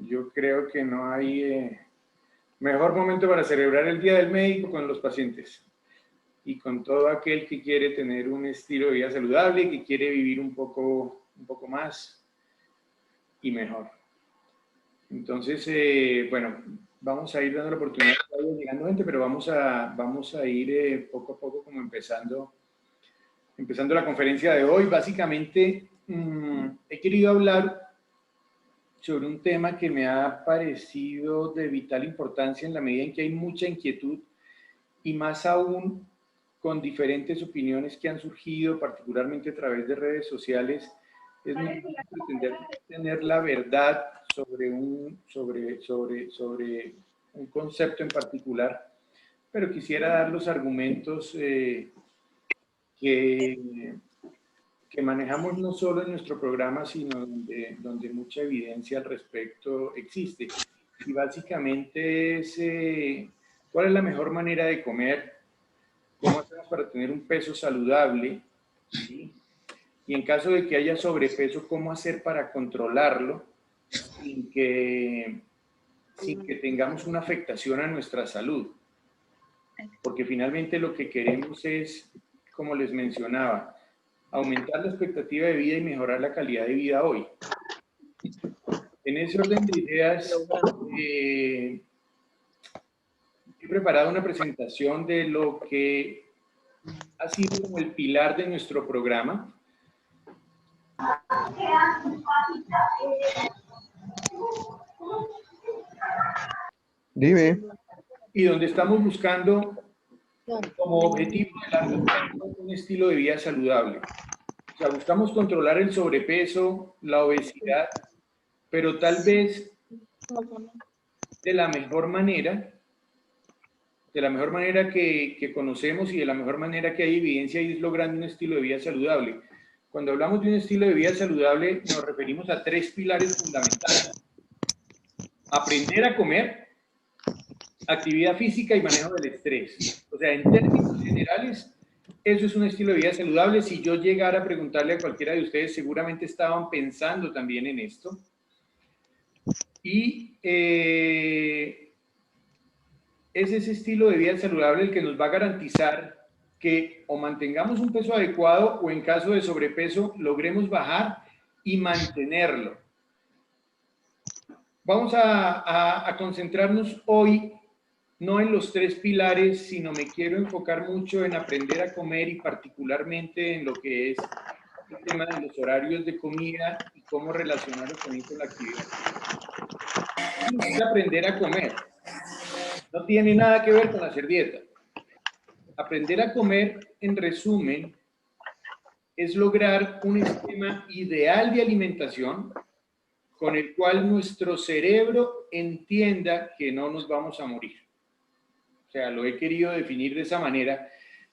Yo creo que no hay mejor momento para celebrar el Día del Médico con los pacientes y con todo aquel que quiere tener un estilo de vida saludable y que quiere vivir un poco más y mejor. Entonces, bueno, vamos a ir dando la oportunidad que vaya llegando gente, pero vamos a ir poco a poco como empezando la conferencia de hoy. Básicamente, he querido hablar sobre un tema que me ha parecido de vital importancia en la medida en que hay mucha inquietud y más aún con diferentes opiniones que han surgido, particularmente a través de redes sociales. Es muy difícil pretender tener la verdad sobre un concepto en particular, pero quisiera dar los argumentos que manejamos no solo en nuestro programa, sino donde mucha evidencia al respecto existe. Y básicamente es cuál es la mejor manera de comer, cómo hacemos para tener un peso saludable, ¿sí? Y en caso de que haya sobrepeso, cómo hacer para controlarlo sin que tengamos una afectación a nuestra salud. Porque finalmente lo que queremos es, como les mencionaba, aumentar la expectativa de vida y mejorar la calidad de vida hoy. En ese orden de ideas, he preparado una presentación de lo que ha sido como el pilar de nuestro programa. Dime. Y donde estamos buscando como objetivo de largo plazo un estilo de vida saludable. O sea, buscamos controlar el sobrepeso, la obesidad, pero tal vez de la mejor manera que conocemos y de la mejor manera que hay evidencia y es logrando un estilo de vida saludable. Cuando hablamos de un estilo de vida saludable nos referimos a 3 pilares fundamentales. Aprender a comer, actividad física y manejo del estrés. O sea, en términos generales, eso es un estilo de vida saludable. Si yo llegara a preguntarle a cualquiera de ustedes, seguramente estaban pensando también en esto. Y es ese estilo de vida saludable el que nos va a garantizar que o mantengamos un peso adecuado o en caso de sobrepeso logremos bajar y mantenerlo. Vamos a concentrarnos hoy no en los 3 pilares, sino me quiero enfocar mucho en aprender a comer y particularmente en lo que es el tema de los horarios de comida y cómo relacionarlo con la actividad. Es aprender a comer. No tiene nada que ver con hacer dieta. Aprender a comer, en resumen, es lograr un esquema ideal de alimentación con el cual nuestro cerebro entienda que no nos vamos a morir. O sea, lo he querido definir de esa manera,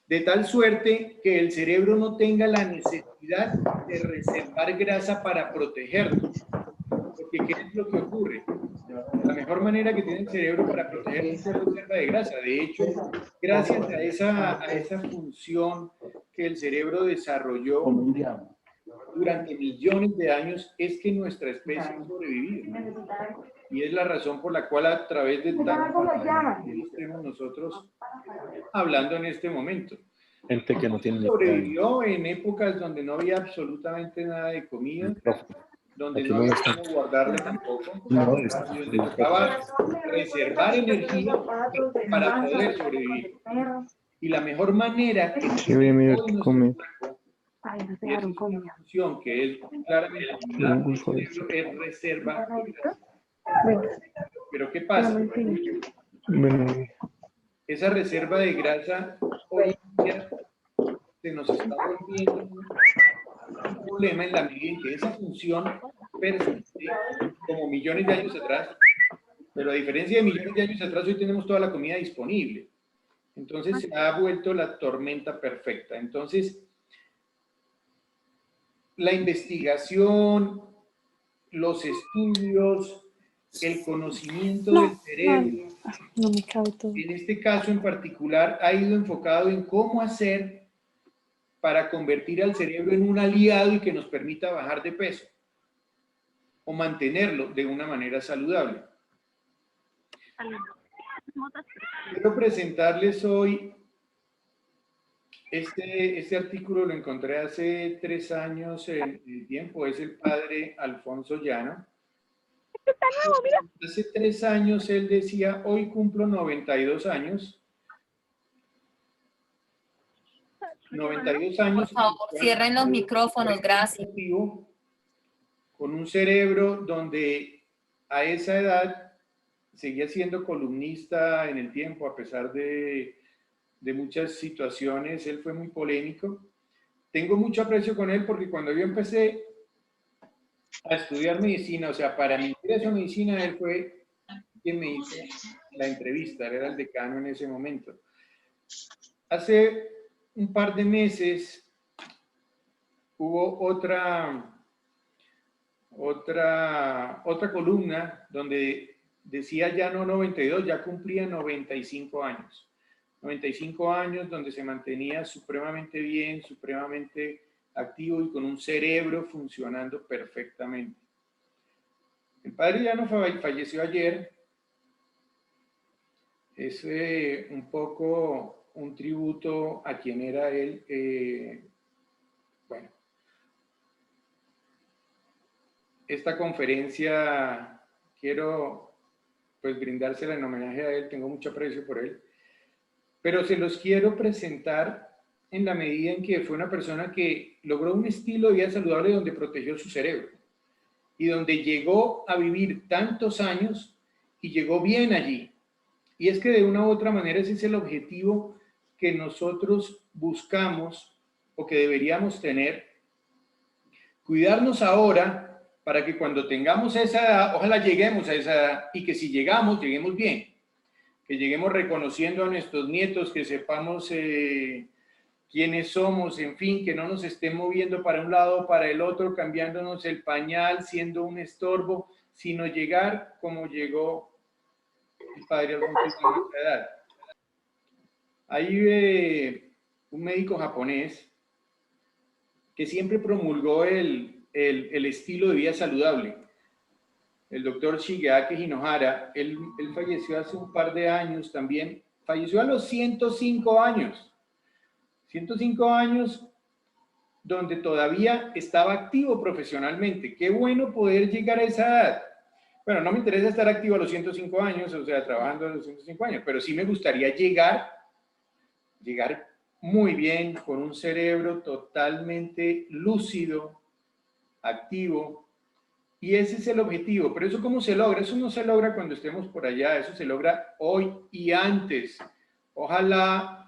de tal suerte que el cerebro no tenga la necesidad de reservar grasa para protegernos. Porque ¿qué es lo que ocurre? La mejor manera que tiene el cerebro para protegernos es reserva de grasa. De hecho, gracias a esa función que el cerebro desarrolló durante millones de años, es que nuestra especie ha sobrevivido. Y es la razón por la cual a través de tantos años estemos nosotros hablando en este momento. Gente que no tiene ni sobrevivió en épocas donde no había absolutamente nada de comida, donde no había cómo guardarla tampoco, donde tocaba reservar energía para poder sobrevivir. Y la mejor manera que tiene hoy nuestro cuerpo, y esa es una función que es claramente es reserva de grasa. Pero ¿qué pasa? Esa reserva de grasa hoy en día se nos está volviendo un problema en la medida en que esa función persiste como millones de años atrás, pero a diferencia de millones de años atrás, hoy tenemos toda la comida disponible. Entonces se ha vuelto la tormenta perfecta. Entonces, la investigación, los estudios, el conocimiento del cerebro, en este caso en particular, ha ido enfocado en cómo hacer para convertir al cerebro en un aliado y que nos permita bajar de peso. o mantenerlo de una manera saludable. Quiero presentarles hoy, este artículo lo encontré hace 3 años en el tiempo, es el padre Alfonso Llano. Hace 3 años él decía, hoy cumplo 92 años. 92 años. Por favor, cierren los micrófonos, gracias. Con un cerebro donde a esa edad seguía siendo columnista en el tiempo, a pesar de muchas situaciones. Él fue muy polémico. Tengo mucho aprecio con él porque cuando yo empecé a estudiar medicina, o sea, para mi ingreso a medicina, él fue quien me hizo la entrevista, él era el decano en ese momento. Hace un par de meses hubo otra columna donde decía ya no 92, ya cumplía 95 años. 95 años donde se mantenía supremamente bien, supremamente activo y con un cerebro funcionando perfectamente. El padre Llano falleció ayer. Es un poco un tributo a quien era él. Bueno, esta conferencia quiero pues brindársela en homenaje a él, tengo mucho aprecio por él, pero se los quiero presentar en la medida en que fue una persona que logró un estilo de vida saludable donde protegió su cerebro y donde llegó a vivir tantos años y llegó bien allí. Y es que de una u otra manera ese es el objetivo que nosotros buscamos o que deberíamos tener. Cuidarnos ahora para que cuando tengamos esa edad, ojalá lleguemos a esa edad y que si llegamos, lleguemos bien. Que lleguemos reconociendo a nuestros nietos, que sepamos quiénes somos, en fin, que no nos estén moviendo para un lado o para el otro, cambiándonos el pañal, siendo un estorbo, sino llegar como llegó el padre Alfonso a nuestra edad. Hay un médico japonés que siempre promulgó el estilo de vida saludable. El doctor Shigeaki Hinohara, él falleció hace un par de años también, falleció a los 105 años. 105 años donde todavía estaba activo profesionalmente. Qué bueno poder llegar a esa edad. Bueno, no me interesa estar activo a los 105 años, o sea, trabajando a los 105 años, pero sí me gustaría llegar muy bien, con un cerebro totalmente lúcido, activo, y ese es el objetivo. Pero eso ¿cómo se logra? Eso no se logra cuando estemos por allá, eso se logra hoy y antes. Ojalá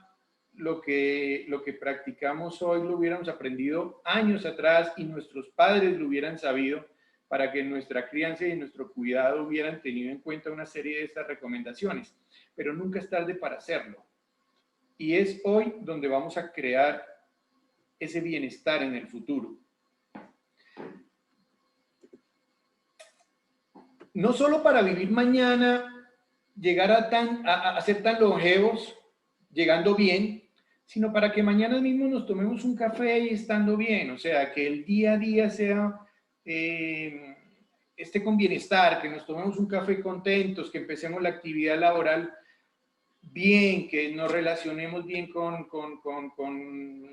lo que practicamos hoy lo hubiéramos aprendido años atrás y nuestros padres lo hubieran sabido, para que en nuestra crianza y en nuestro cuidado hubieran tenido en cuenta una serie de estas recomendaciones. Pero nunca es tarde para hacerlo. Y es hoy donde vamos a crear ese bienestar en el futuro. No solo para vivir mañana, llegar a ser tan longevos, llegando bien, sino para que mañana mismo nos tomemos un café y estando bien. O sea, que el día a día sea, esté con bienestar, que nos tomemos un café contentos, que empecemos la actividad laboral bien, que nos relacionemos bien con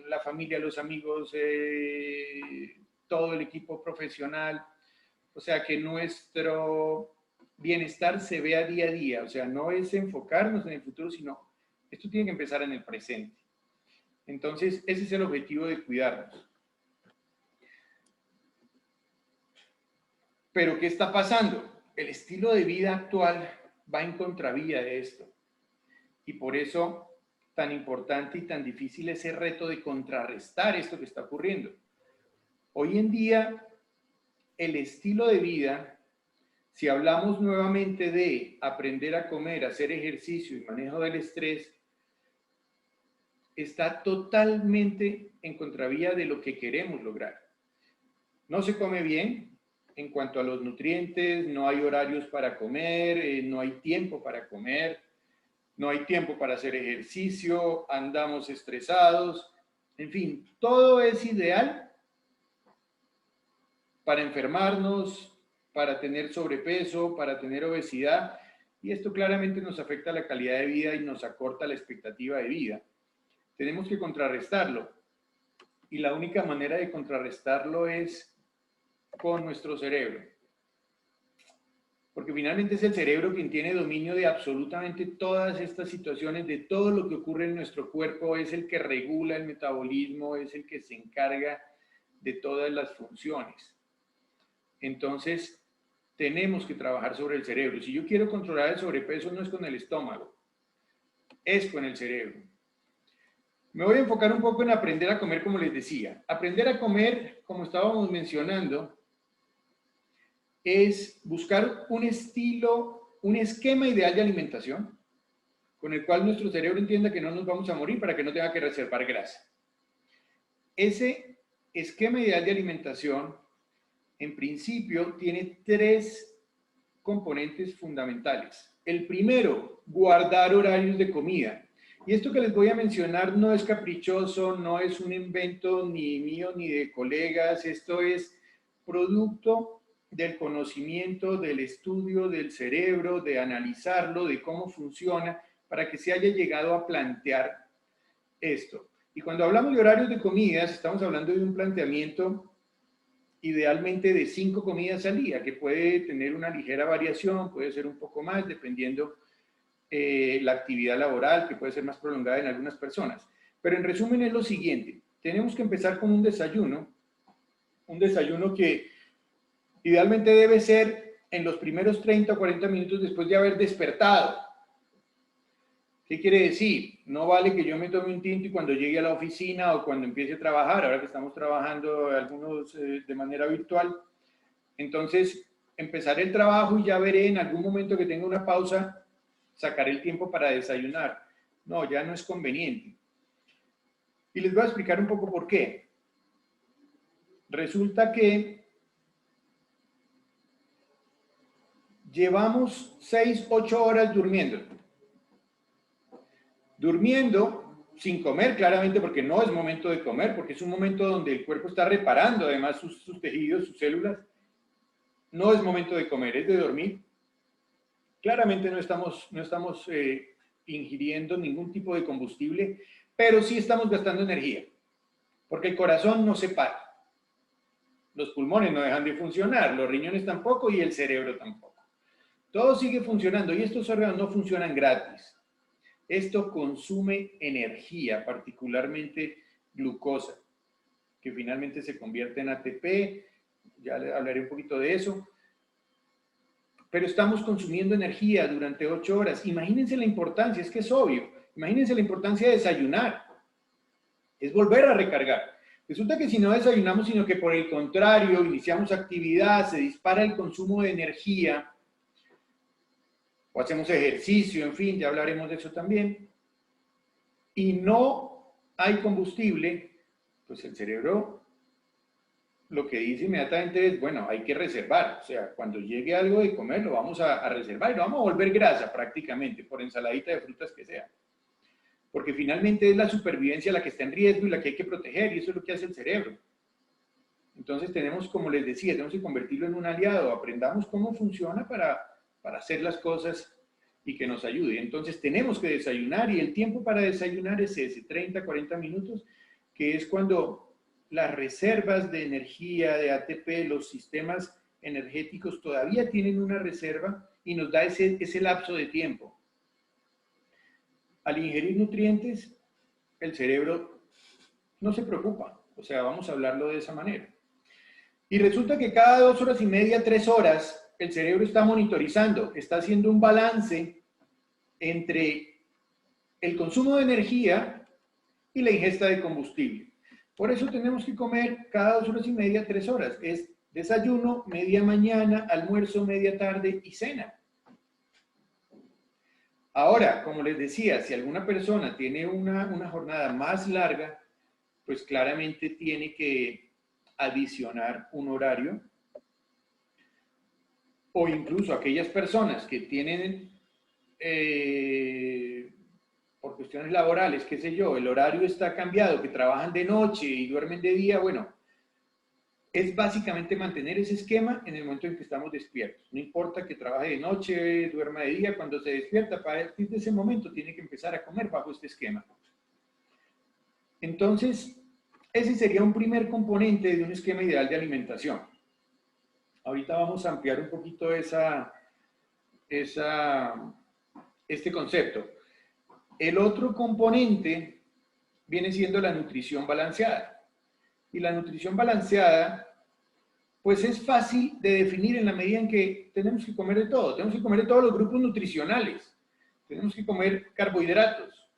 la familia, los amigos, todo el equipo profesional. O sea, que nuestro bienestar se vea día a día. O sea, no es enfocarnos en el futuro, sino esto tiene que empezar en el presente. Entonces, ese es el objetivo de cuidarnos. Pero, ¿qué está pasando? El estilo de vida actual va en contravía de esto. Y por eso, tan importante y tan difícil es el reto de contrarrestar esto que está ocurriendo. Hoy en día, el estilo de vida, si hablamos nuevamente de aprender a comer, hacer ejercicio y manejo del estrés, está totalmente en contravía de lo que queremos lograr. No se come bien en cuanto a los nutrientes, no hay horarios para comer, no hay tiempo para comer, no hay tiempo para hacer ejercicio, andamos estresados, en fin, todo es ideal para enfermarnos, para tener sobrepeso, para tener obesidad, y esto claramente nos afecta la calidad de vida y nos acorta la expectativa de vida. Tenemos que contrarrestarlo, y la única manera de contrarrestarlo es con nuestro cerebro. Porque finalmente es el cerebro quien tiene dominio de absolutamente todas estas situaciones, de todo lo que ocurre en nuestro cuerpo, es el que regula el metabolismo, es el que se encarga de todas las funciones. Entonces, tenemos que trabajar sobre el cerebro. Si yo quiero controlar el sobrepeso, no es con el estómago, es con el cerebro. Me voy a enfocar un poco en aprender a comer, como les decía. Aprender a comer, como estábamos mencionando, es buscar un estilo, un esquema ideal de alimentación con el cual nuestro cerebro entienda que no nos vamos a morir para que no tenga que reservar grasa. Ese esquema ideal de alimentación, en principio, tiene 3 componentes fundamentales. El primero, guardar horarios de comida. Y esto que les voy a mencionar no es caprichoso, no es un invento ni mío ni de colegas, esto es producto del conocimiento, del estudio del cerebro, de analizarlo, de cómo funciona, para que se haya llegado a plantear esto. Y cuando hablamos de horarios de comidas, estamos hablando de un planteamiento idealmente de 5 comidas al día, que puede tener una ligera variación, puede ser un poco más, dependiendo la actividad laboral, que puede ser más prolongada en algunas personas. Pero en resumen es lo siguiente, tenemos que empezar con un desayuno que idealmente debe ser en los primeros 30 o 40 minutos después de haber despertado. ¿Qué quiere decir? No vale que yo me tome un tinto y cuando llegue a la oficina o cuando empiece a trabajar, ahora que estamos trabajando algunos de manera virtual, entonces empezaré el trabajo y ya veré en algún momento que tenga una pausa, sacaré el tiempo para desayunar. No, ya no es conveniente. Y les voy a explicar un poco por qué. Resulta que llevamos 6, 8 horas durmiendo. Durmiendo sin comer, claramente, porque no es momento de comer, porque es un momento donde el cuerpo está reparando además sus tejidos, sus células. No es momento de comer, es de dormir. Claramente no estamos ingiriendo ningún tipo de combustible, pero sí estamos gastando energía, porque el corazón no se para. Los pulmones no dejan de funcionar, los riñones tampoco y el cerebro tampoco. Todo sigue funcionando y estos órganos no funcionan gratis. Esto consume energía, particularmente glucosa, que finalmente se convierte en ATP, ya hablaré un poquito de eso. Pero estamos consumiendo energía durante 8 horas. Imagínense la importancia, es que es obvio, imagínense la importancia de desayunar. Es volver a recargar. Resulta que si no desayunamos, sino que por el contrario, iniciamos actividad, se dispara el consumo de energía, o hacemos ejercicio, en fin, ya hablaremos de eso también, y no hay combustible, pues el cerebro lo que dice inmediatamente es, bueno, hay que reservar, o sea, cuando llegue algo de comer lo vamos a reservar y lo vamos a volver grasa prácticamente, por ensaladita de frutas que sea. Porque finalmente es la supervivencia la que está en riesgo y la que hay que proteger, y eso es lo que hace el cerebro. Entonces tenemos, como les decía, tenemos que convertirlo en un aliado, aprendamos cómo funciona para hacer las cosas y que nos ayude. Entonces tenemos que desayunar y el tiempo para desayunar es ese, 30, 40 minutos, que es cuando las reservas de energía, de ATP, los sistemas energéticos todavía tienen una reserva y nos da ese lapso de tiempo. Al ingerir nutrientes, el cerebro no se preocupa, o sea, vamos a hablarlo de esa manera. Y resulta que cada 2 horas y media, 3 horas, el cerebro está monitorizando, está haciendo un balance entre el consumo de energía y la ingesta de combustible. Por eso tenemos que comer cada 2 horas y media, 3 horas. Es desayuno, media mañana, almuerzo, media tarde y cena. Ahora, como les decía, si alguna persona tiene una jornada más larga, pues claramente tiene que adicionar un horario, o incluso aquellas personas que tienen, por cuestiones laborales, qué sé yo, el horario está cambiado, que trabajan de noche y duermen de día, bueno, es básicamente mantener ese esquema en el momento en que estamos despiertos. No importa que trabaje de noche, duerma de día, cuando se despierta, a partir de ese momento tiene que empezar a comer bajo este esquema. Entonces, ese sería un primer componente de un esquema ideal de alimentación. Ahorita vamos a ampliar un poquito este concepto. El otro componente viene siendo la nutrición balanceada. Y la nutrición balanceada, pues es fácil de definir en la medida en que tenemos que comer de todo. Tenemos que comer de todos los grupos nutricionales. Tenemos que comer carbohidratos,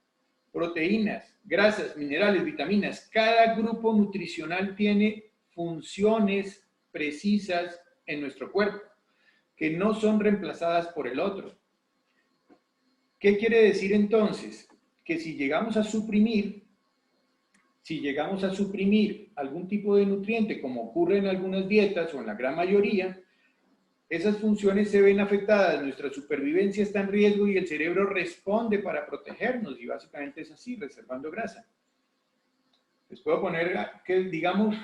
proteínas, grasas, minerales, vitaminas. Cada grupo nutricional tiene funciones precisas en nuestro cuerpo, que no son reemplazadas por el otro. ¿Qué quiere decir entonces? Que si llegamos a suprimir algún tipo de nutriente, como ocurre en algunas dietas o en la gran mayoría, esas funciones se ven afectadas, nuestra supervivencia está en riesgo y el cerebro responde para protegernos, y básicamente es así, reservando grasa. Les puedo poner, que digamos,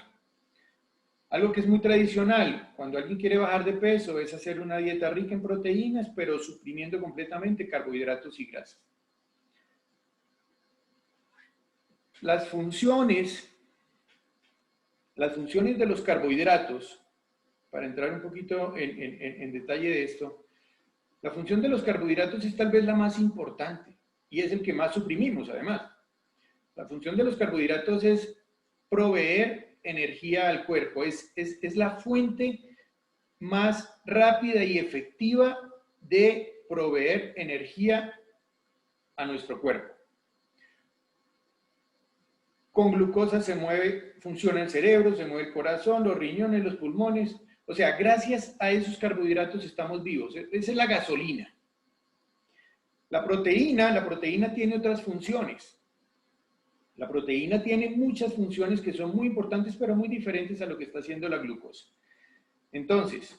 algo que es muy tradicional, cuando alguien quiere bajar de peso, es hacer una dieta rica en proteínas, pero suprimiendo completamente carbohidratos y grasas. Las funciones de los carbohidratos, para entrar un poquito en detalle de esto, la función de los carbohidratos es tal vez la más importante y es el que más suprimimos además. La función de los carbohidratos es proveer energía al cuerpo, es la fuente más rápida y efectiva de proveer energía a nuestro cuerpo. Con glucosa funciona el cerebro, se mueve el corazón, los riñones, los pulmones. O sea, gracias a esos carbohidratos estamos vivos. Esa es la gasolina. La proteína tiene otras funciones. La proteína tiene muchas funciones que son muy importantes, pero muy diferentes a lo que está haciendo la glucosa. Entonces,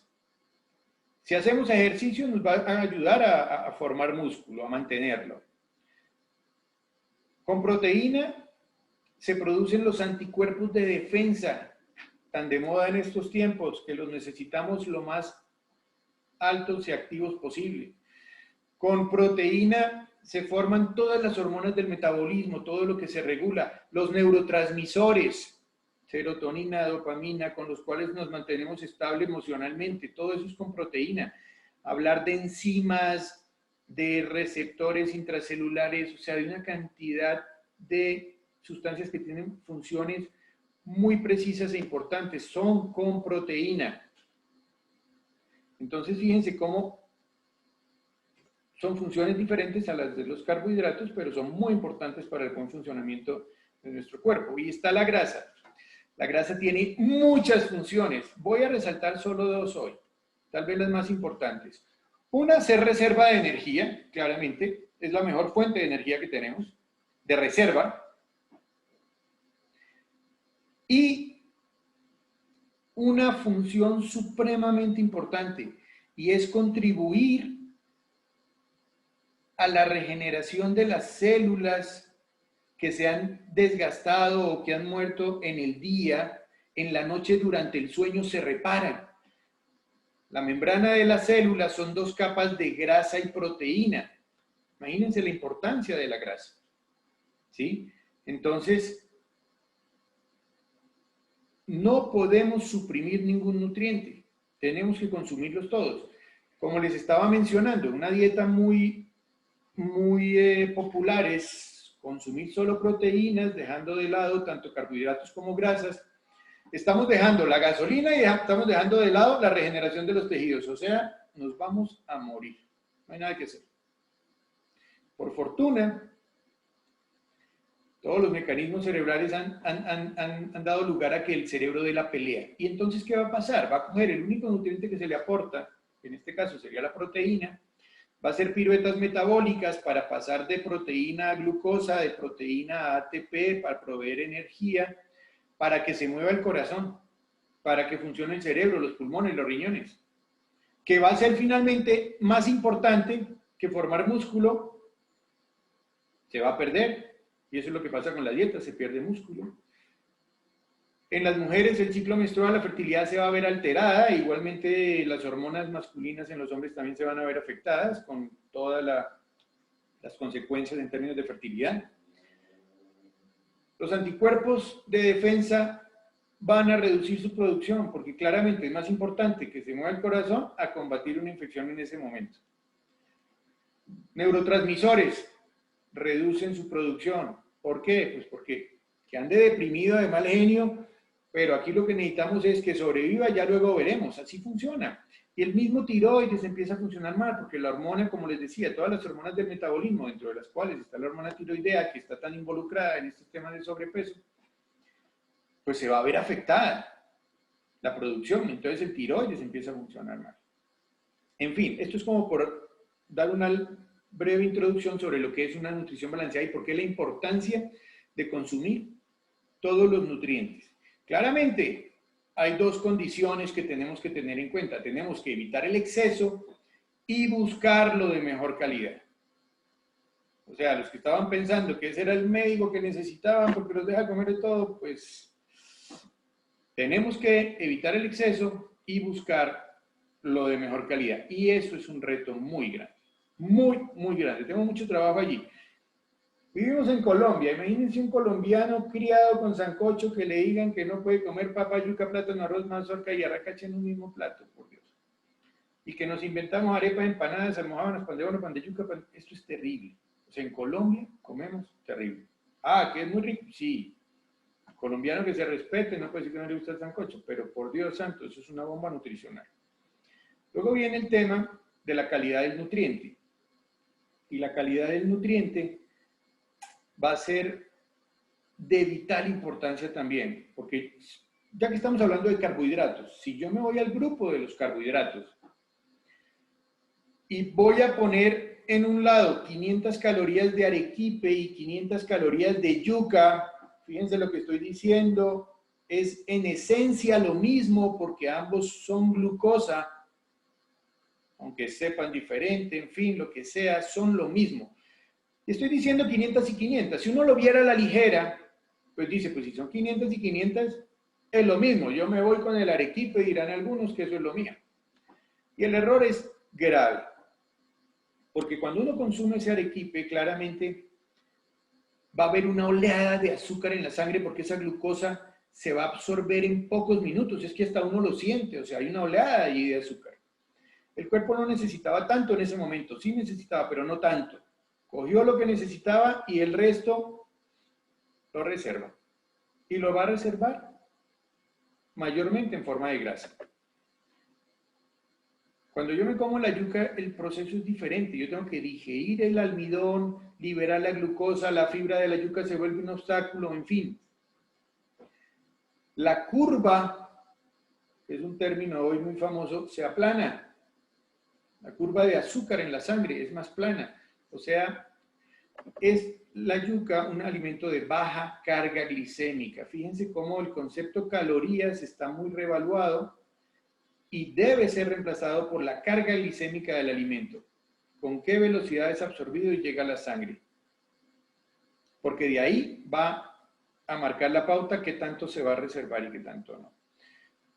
si hacemos ejercicio, nos va a ayudar a formar músculo, a mantenerlo. Con proteína se producen los anticuerpos de defensa, tan de moda en estos tiempos, que los necesitamos lo más altos y activos posible. Con proteína se forman todas las hormonas del metabolismo, todo lo que se regula, los neurotransmisores, serotonina, dopamina, con los cuales nos mantenemos estables emocionalmente, todo eso es con proteína. Hablar de enzimas, de receptores intracelulares, o sea, de una cantidad de sustancias que tienen funciones muy precisas e importantes, son con proteína. Entonces, fíjense cómo son funciones diferentes a las de los carbohidratos, pero son muy importantes para el buen funcionamiento de nuestro cuerpo. Y está la grasa. La grasa tiene muchas funciones. Voy a resaltar solo dos hoy, tal vez las más importantes. Una, ser reserva de energía, claramente, es la mejor fuente de energía que tenemos, de reserva. Y una función supremamente importante, y es contribuir a la regeneración de las células que se han desgastado o que han muerto en el día. En la noche, durante el sueño, se reparan. La membrana de las células son dos capas de grasa y proteína. Imagínense la importancia de la grasa, ¿sí? Entonces, no podemos suprimir ningún nutriente, tenemos que consumirlos todos. Como les estaba mencionando, una dieta muy popular es consumir solo proteínas, dejando de lado tanto carbohidratos como grasas. Estamos dejando la gasolina y estamos dejando de lado la regeneración de los tejidos, o sea, nos vamos a morir. No hay nada que hacer. Por fortuna, todos los mecanismos cerebrales han dado lugar a que el cerebro dé la pelea. ¿Y entonces qué va a pasar? Va a coger el único nutriente que se le aporta, que en este caso sería la proteína, va a hacer piruetas metabólicas para pasar de proteína a glucosa, de proteína a ATP, para proveer energía, para que se mueva el corazón, para que funcione el cerebro, los pulmones, los riñones, que va a ser finalmente más importante que formar músculo, se va a perder. Y eso es lo que pasa con la dieta, se pierde músculo. En las mujeres el ciclo menstrual, la fertilidad se va a ver alterada, igualmente las hormonas masculinas en los hombres también se van a ver afectadas con todas las consecuencias en términos de fertilidad. Los anticuerpos de defensa van a reducir su producción, porque claramente es más importante que se mueva el corazón a combatir una infección en ese momento. Neurotransmisores reducen su producción. ¿Por qué? Pues porque que ande deprimido, de mal genio, pero aquí lo que necesitamos es que sobreviva, ya luego veremos, así funciona. Y el mismo tiroides empieza a funcionar mal, porque la hormona, como les decía, todas las hormonas del metabolismo, dentro de las cuales está la hormona tiroidea, que está tan involucrada en este tema de sobrepeso, pues se va a ver afectada la producción, entonces el tiroides empieza a funcionar mal. En fin, esto es como por dar una breve introducción sobre lo que es una nutrición balanceada y por qué la importancia de consumir todos los nutrientes. Claramente, hay dos condiciones que tenemos que tener en cuenta. Tenemos que evitar el exceso y buscarlo de mejor calidad. O sea, los que estaban pensando que ese era el médico que necesitaban porque los deja comer de todo, pues tenemos que evitar el exceso y buscar lo de mejor calidad. Y eso es un reto muy grande. Muy, muy grande. Tengo mucho trabajo allí. Vivimos en Colombia. Imagínense un colombiano criado con sancocho que le digan que no puede comer papa, yuca, plátano, arroz, mazorca y arracacha en un mismo plato, por Dios. Y que nos inventamos arepas, empanadas, almojábanas, pan de bono, pan de yuca. Esto es terrible. O sea, en Colombia comemos terrible. Ah, que es muy rico. Sí. Colombiano que se respete, no puede decir que no le gusta el sancocho, pero por Dios santo, eso es una bomba nutricional. Luego viene el tema de la calidad del nutriente. Y la calidad del nutriente va a ser de vital importancia también, porque ya que estamos hablando de carbohidratos, si yo me voy al grupo de los carbohidratos y voy a poner en un lado 500 calorías de arequipe y 500 calorías de yuca, fíjense lo que estoy diciendo, es en esencia lo mismo porque ambos son glucosa, aunque sepan diferente, en fin, lo que sea, son lo mismo. Estoy diciendo 500 y 500. Si uno lo viera a la ligera, pues dice, pues si son 500 y 500, es lo mismo. Yo me voy con el arequipe, dirán algunos que eso es lo mío. Y el error es grave. Porque cuando uno consume ese arequipe, claramente va a haber una oleada de azúcar en la sangre porque esa glucosa se va a absorber en pocos minutos. Es que hasta uno lo siente, o sea, hay una oleada allí de azúcar. El cuerpo no necesitaba tanto en ese momento. Sí necesitaba, pero no tanto. Cogió lo que necesitaba y el resto lo reserva. Y lo va a reservar mayormente en forma de grasa. Cuando yo me como la yuca, el proceso es diferente. Yo tengo que digerir el almidón, liberar la glucosa, la fibra de la yuca se vuelve un obstáculo, en fin. La curva, que es un término hoy muy famoso, se aplana. La curva de azúcar en la sangre es más plana. O sea, es la yuca un alimento de baja carga glicémica. Fíjense cómo el concepto calorías está muy revaluado y debe ser reemplazado por la carga glicémica del alimento. ¿Con qué velocidad es absorbido y llega a la sangre? Porque de ahí va a marcar la pauta qué tanto se va a reservar y qué tanto no.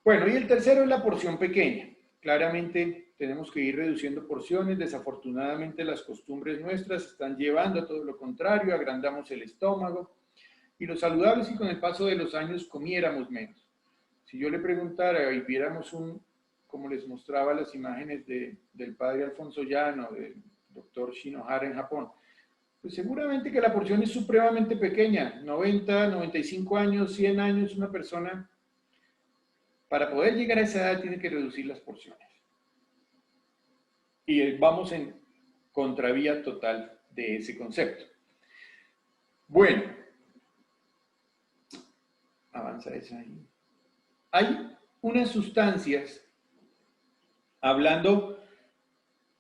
Bueno, y el tercero es la porción pequeña. Claramente tenemos que ir reduciendo porciones. Desafortunadamente las costumbres nuestras están llevando a todo lo contrario, agrandamos el estómago. Y lo saludable es que con el paso de los años comiéramos menos. Si yo le preguntara y viéramos como les mostraba las imágenes del padre Alfonso Llano, del doctor Shinohara en Japón, pues seguramente que la porción es supremamente pequeña. 90, 95 años, 100 años, una persona, para poder llegar a esa edad tiene que reducir las porciones. Y vamos en contravía total de ese concepto. Bueno, avanza esa ahí. Hay unas sustancias, hablando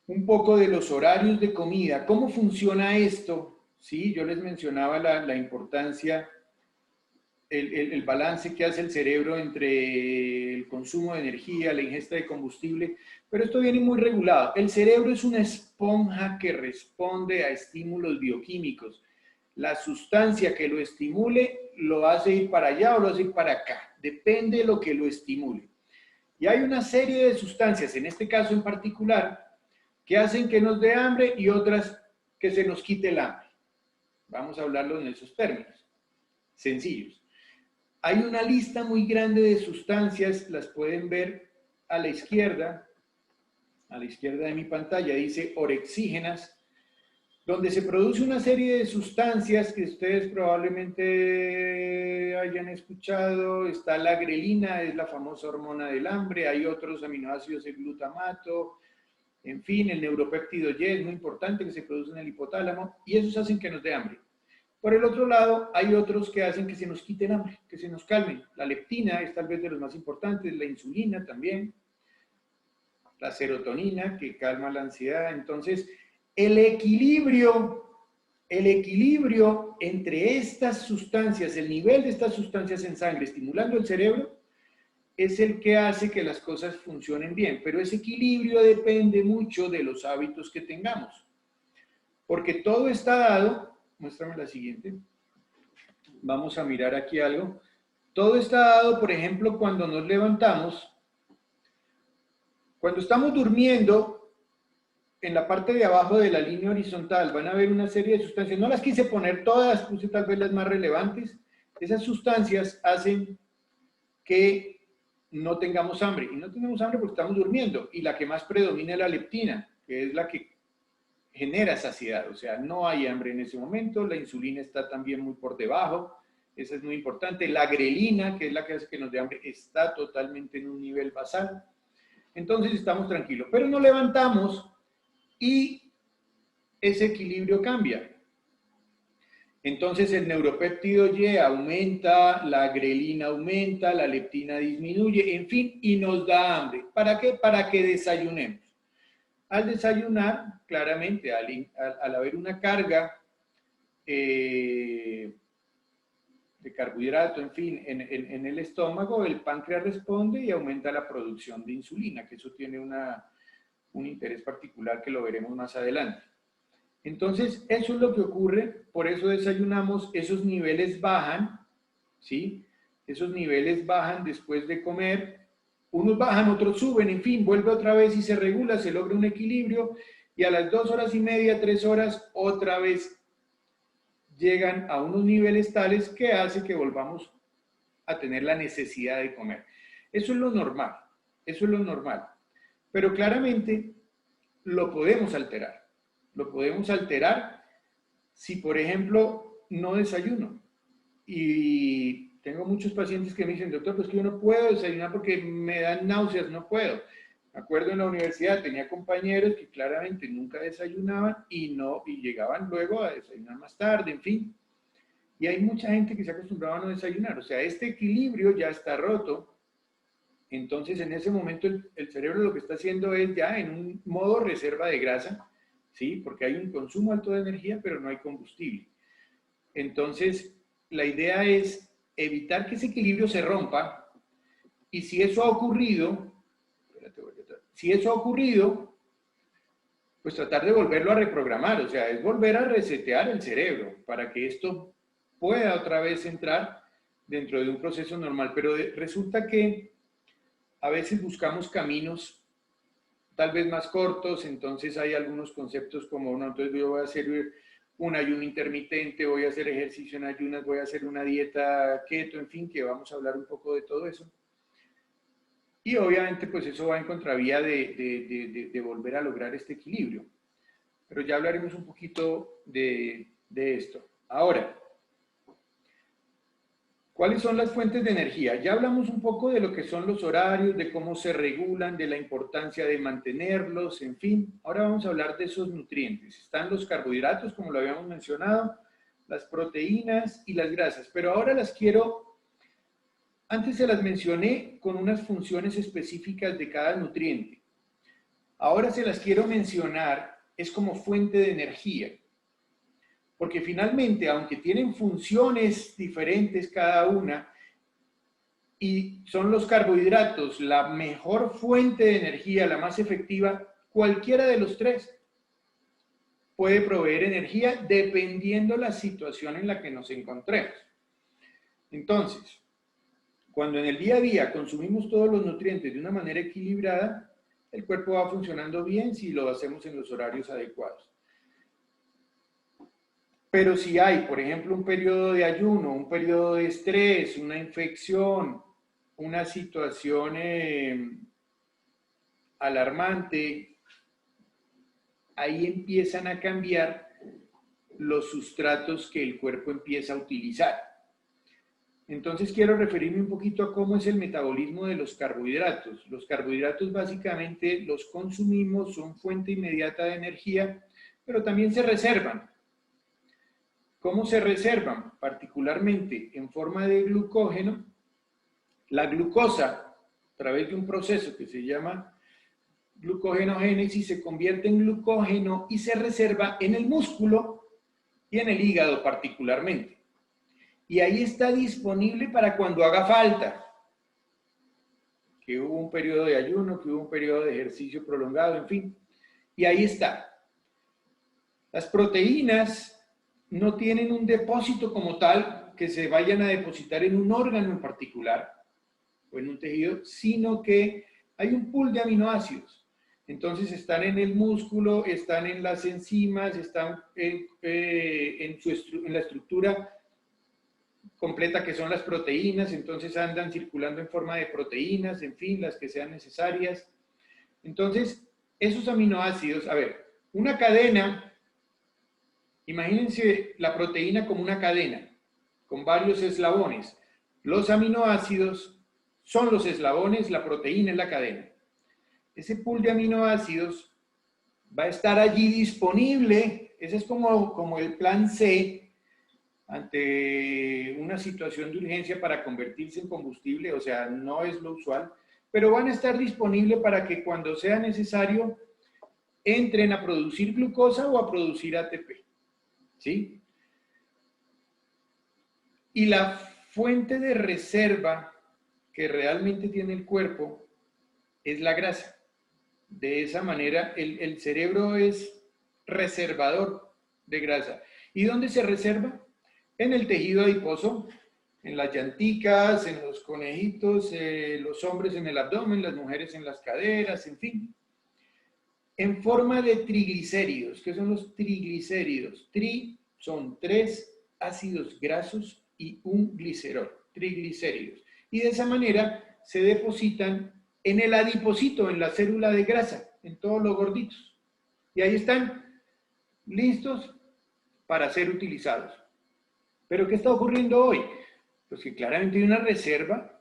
un poco de los horarios de comida, ¿cómo funciona esto? Sí, yo les mencionaba la importancia, el balance que hace el cerebro entre el consumo de energía, la ingesta de combustible, pero esto viene muy regulado. El cerebro es una esponja que responde a estímulos bioquímicos. La sustancia que lo estimule lo hace ir para allá o lo hace ir para acá. depende de lo que lo estimule. Y hay una serie de sustancias, en este caso en particular, que hacen que nos dé hambre y otras que se nos quite el hambre. Vamos a hablarlo en esos términos sencillos. Hay una lista muy grande de sustancias, las pueden ver a la izquierda de mi pantalla, dice orexígenas, donde se produce una serie de sustancias que ustedes probablemente hayan escuchado. Está la grelina, es la famosa hormona del hambre, hay otros aminoácidos, el glutamato, en fin, el neuropéptido Y es muy importante, que se produce en el hipotálamo, y esos hacen que nos dé hambre. Por el otro lado, hay otros que hacen que se nos quiten hambre, que se nos calmen. La leptina es tal vez de los más importantes, la insulina también, la serotonina, que calma la ansiedad. Entonces, el equilibrio entre estas sustancias, el nivel de estas sustancias en sangre estimulando el cerebro, es el que hace que las cosas funcionen bien. Pero ese equilibrio depende mucho de los hábitos que tengamos. Porque todo está dado, muéstrame la siguiente, vamos a mirar aquí algo. Todo está dado, por ejemplo, cuando nos levantamos, cuando estamos durmiendo, en la parte de abajo de la línea horizontal van a ver una serie de sustancias. No las quise poner todas, puse tal vez las más relevantes. Esas sustancias hacen que no tengamos hambre. Y no tenemos hambre porque estamos durmiendo. Y la que más predomina es la leptina, que es la que genera saciedad. O sea, no hay hambre en ese momento. La insulina está también muy por debajo. Esa es muy importante. La grelina, que es la que hace que nos dé hambre, está totalmente en un nivel basal. Entonces estamos tranquilos. Pero nos levantamos y ese equilibrio cambia. Entonces el neuropéptido Y aumenta, la grelina aumenta, la leptina disminuye, en fin, y nos da hambre. ¿Para qué? Para que desayunemos. Al desayunar, claramente, al haber una carga de carbohidrato, en fin, en el estómago, el páncreas responde y aumenta la producción de insulina, que eso tiene un interés particular que lo veremos más adelante. Entonces, eso es lo que ocurre, por eso desayunamos, esos niveles bajan, ¿sí? Esos niveles bajan después de comer, unos bajan, otros suben, en fin, vuelve otra vez y se regula, se logra un equilibrio, y a las 2 horas y media, 3 horas, otra vez llegan a unos niveles tales que hace que volvamos a tener la necesidad de comer. Eso es lo normal, eso es lo normal. Pero claramente lo podemos alterar. Lo podemos alterar si, por ejemplo, no desayuno. Y tengo muchos pacientes que me dicen, doctor, pues que yo no puedo desayunar porque me dan náuseas, no puedo. Me acuerdo en la universidad, tenía compañeros que claramente nunca desayunaban y llegaban luego a desayunar más tarde, en fin. Y hay mucha gente que se ha acostumbrado a no desayunar. O sea, este equilibrio ya está roto. Entonces, en ese momento, el cerebro lo que está haciendo es ya en un modo reserva de grasa, ¿sí? Porque hay un consumo alto de energía, pero no hay combustible. Entonces, la idea es evitar que ese equilibrio se rompa, y si eso ha ocurrido, pues tratar de volverlo a reprogramar, o sea, es volver a resetear el cerebro para que esto pueda otra vez entrar dentro de un proceso normal. Pero resulta que a veces buscamos caminos tal vez más cortos, entonces hay algunos conceptos como, no, entonces yo voy a hacer un ayuno intermitente, voy a hacer ejercicio en ayunas, voy a hacer una dieta keto, en fin, que vamos a hablar un poco de todo eso. Y obviamente pues eso va en contravía de volver a lograr este equilibrio. Pero ya hablaremos un poquito de esto. Ahora, ¿cuáles son las fuentes de energía? Ya hablamos un poco de lo que son los horarios, de cómo se regulan, de la importancia de mantenerlos, en fin. Ahora vamos a hablar de esos nutrientes. Están los carbohidratos, como lo habíamos mencionado, las proteínas y las grasas. Pero ahora las quiero, antes se las mencioné con unas funciones específicas de cada nutriente. Ahora se las quiero mencionar, es como fuente de energía. Porque finalmente, aunque tienen funciones diferentes cada una, y son los carbohidratos la mejor fuente de energía, la más efectiva, cualquiera de los tres puede proveer energía dependiendo la situación en la que nos encontremos. Entonces, Cuando en el día a día consumimos todos los nutrientes de una manera equilibrada, el cuerpo va funcionando bien si lo hacemos en los horarios adecuados. Pero si hay, por ejemplo, un periodo de ayuno, un periodo de estrés, una infección, una situación alarmante, ahí empiezan a cambiar los sustratos que el cuerpo empieza a utilizar. Entonces quiero referirme un poquito a cómo es el metabolismo de los carbohidratos. Los carbohidratos básicamente los consumimos, son fuente inmediata de energía, pero también se reservan. ¿Cómo se reservan? Particularmente en forma de glucógeno. La glucosa, a través de un proceso que se llama glucogenogénesis, se convierte en glucógeno y se reserva en el músculo y en el hígado particularmente. Y ahí está disponible para cuando haga falta. Que hubo un periodo de ayuno, que hubo un periodo de ejercicio prolongado, en fin. Y ahí está. Las proteínas no tienen un depósito como tal que se vayan a depositar en un órgano en particular o en un tejido, sino que hay un pool de aminoácidos. Entonces están en el músculo, están en las enzimas, están en la estructura completa que son las proteínas, entonces andan circulando en forma de proteínas, en fin, las que sean necesarias. Entonces, esos aminoácidos, a ver, una cadena, imagínense la proteína como una cadena, con varios eslabones. Los aminoácidos son los eslabones, la proteína es la cadena. Ese pool de aminoácidos va a estar allí disponible, ese es como el plan C, ante una situación de urgencia para convertirse en combustible, o sea, no es lo usual, pero van a estar disponibles para que cuando sea necesario entren a producir glucosa o a producir ATP, ¿sí? Y la fuente de reserva que realmente tiene el cuerpo es la grasa. De esa manera, el cerebro es reservador de grasa. ¿Y dónde se reserva? En el tejido adiposo, en las llanticas, en los conejitos, los hombres en el abdomen, las mujeres en las caderas, en fin. En forma de triglicéridos. ¿Qué son los triglicéridos? Tri son 3 ácidos grasos y un glicerol, triglicéridos. Y de esa manera se depositan en el adipocito, en la célula de grasa, en todos los gorditos. Y ahí están listos para ser utilizados. ¿Pero qué está ocurriendo hoy? Pues que claramente hay una reserva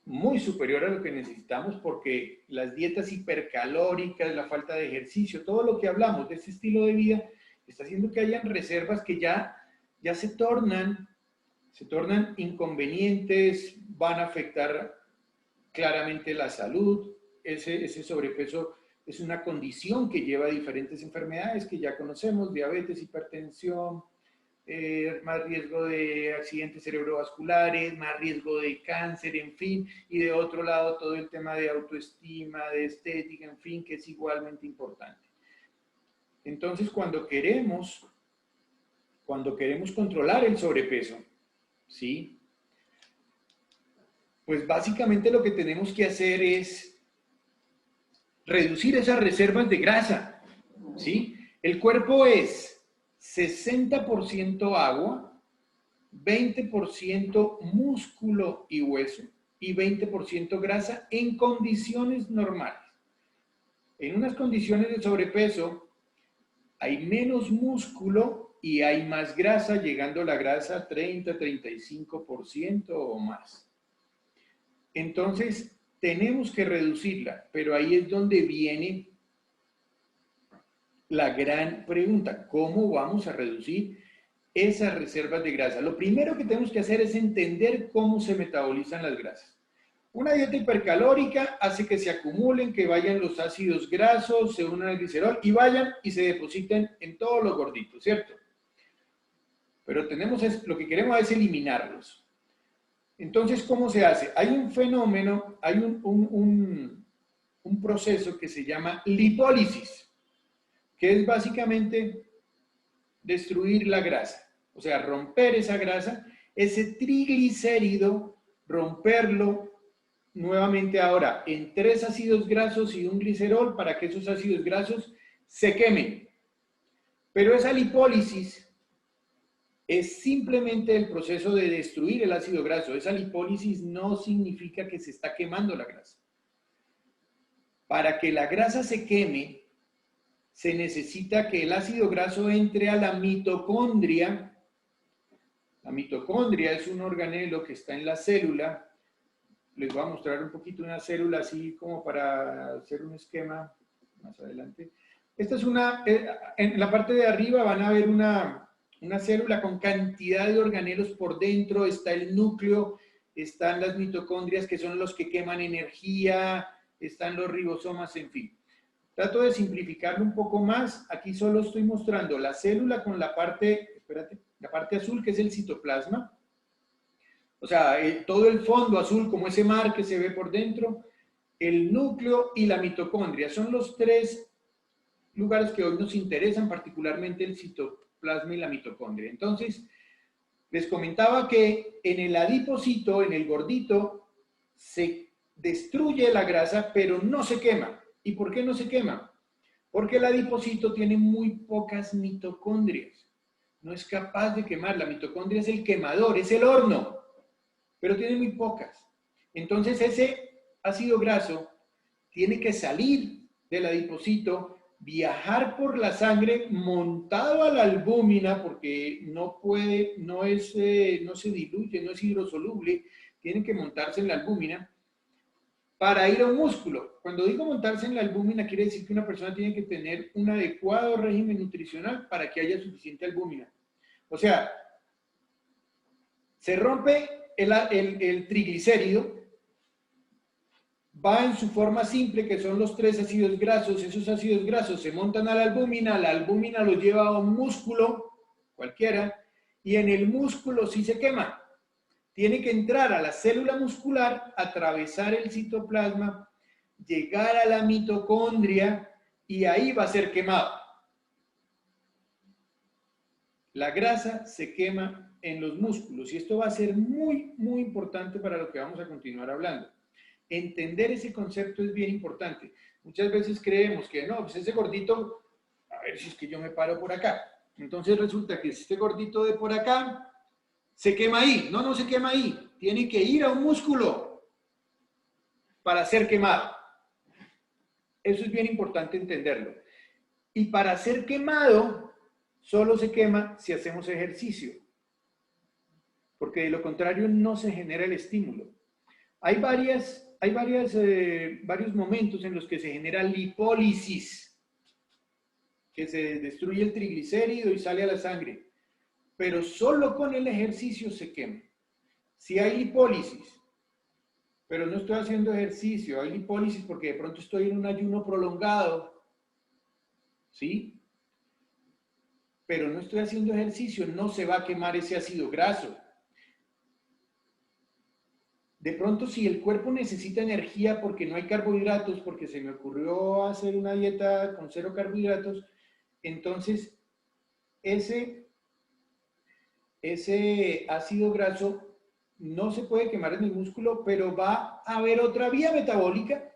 muy superior a lo que necesitamos porque las dietas hipercalóricas, la falta de ejercicio, todo lo que hablamos de ese estilo de vida está haciendo que hayan reservas que ya se tornan inconvenientes, van a afectar claramente la salud. Ese sobrepeso es una condición que lleva a diferentes enfermedades que ya conocemos, diabetes, hipertensión, más riesgo de accidentes cerebrovasculares, más riesgo de cáncer, en fin, y de otro lado todo el tema de autoestima, de estética, en fin, que es igualmente importante. Entonces, cuando queremos controlar el sobrepeso, ¿sí? Pues básicamente lo que tenemos que hacer es reducir esas reservas de grasa, ¿sí? El cuerpo es 60% agua, 20% músculo y hueso y 20% grasa en condiciones normales. En unas condiciones de sobrepeso hay menos músculo y hay más grasa, llegando la grasa a 30-35% o más. Entonces, tenemos que reducirla, pero ahí es donde viene la gran pregunta: ¿cómo vamos a reducir esas reservas de grasa? Lo primero que tenemos que hacer es entender cómo se metabolizan las grasas. Una dieta hipercalórica hace que se acumulen, que vayan los ácidos grasos, se unan al glicerol y vayan y se depositen en todos los gorditos, ¿cierto? Pero lo que queremos es eliminarlos. Entonces, ¿cómo se hace? Hay un fenómeno, hay un proceso que se llama lipólisis, que es básicamente destruir la grasa, o sea, romper esa grasa, ese triglicérido, romperlo nuevamente ahora en 3 ácidos grasos y un glicerol para que esos ácidos grasos se quemen. Pero esa lipólisis es simplemente el proceso de destruir el ácido graso. Esa lipólisis no significa que se está quemando la grasa. Para que la grasa se queme, se necesita que el ácido graso entre a la mitocondria. La mitocondria es un organelo que está en la célula. Les voy a mostrar un poquito una célula así como para hacer un esquema más adelante. Esta es en la parte de arriba van a ver una célula con cantidad de organelos por dentro. Está el núcleo, están las mitocondrias que son los que queman energía, están los ribosomas, en fin. Trato de simplificarlo un poco más. Aquí solo estoy mostrando la célula con la parte, espérate, la parte azul que es el citoplasma. O sea, todo el fondo azul como ese mar que se ve por dentro, el núcleo y la mitocondria. Son los 3 lugares que hoy nos interesan, particularmente el citoplasma y la mitocondria. Entonces, les comentaba que en el adipocito, en el gordito, se destruye la grasa, pero no se quema. ¿Y por qué no se quema? Porque el adipocito tiene muy pocas mitocondrias. No es capaz de quemar. La mitocondria es el quemador, es el horno, pero tiene muy pocas. Entonces ese ácido graso tiene que salir del adipocito, viajar por la sangre montado a la albúmina, porque no se diluye, no es hidrosoluble, tiene que montarse en la albúmina para ir a un músculo. Cuando digo montarse en la albúmina, quiere decir que una persona tiene que tener un adecuado régimen nutricional para que haya suficiente albúmina. O sea, se rompe el triglicérido, va en su forma simple, que son los 3 ácidos grasos. Esos ácidos grasos se montan a la albúmina lo lleva a un músculo, cualquiera, y en el músculo sí se quema. Tiene que entrar a la célula muscular, atravesar el citoplasma, llegar a la mitocondria y ahí va a ser quemado. La grasa se quema en los músculos y esto va a ser muy, muy importante para lo que vamos a continuar hablando. Entender ese concepto es bien importante. Muchas veces creemos que no, pues ese gordito, a ver si es que yo me paro por acá. Entonces resulta que este gordito de por acá se quema ahí. No, no se quema ahí. Tiene que ir a un músculo para ser quemado. Eso es bien importante entenderlo. Y para ser quemado, solo se quema si hacemos ejercicio. Porque de lo contrario no se genera el estímulo. Hay varios momentos en los que se genera lipólisis, que se destruye el triglicérido y sale a la sangre. Pero solo con el ejercicio se quema. Si hay lipólisis, pero no estoy haciendo ejercicio, hay lipólisis porque de pronto estoy en un ayuno prolongado, ¿sí? Pero no estoy haciendo ejercicio, no se va a quemar ese ácido graso. De pronto, si el cuerpo necesita energía porque no hay carbohidratos, porque se me ocurrió hacer una dieta con 0 carbohidratos, entonces ese ácido graso no se puede quemar en el músculo, pero va a haber otra vía metabólica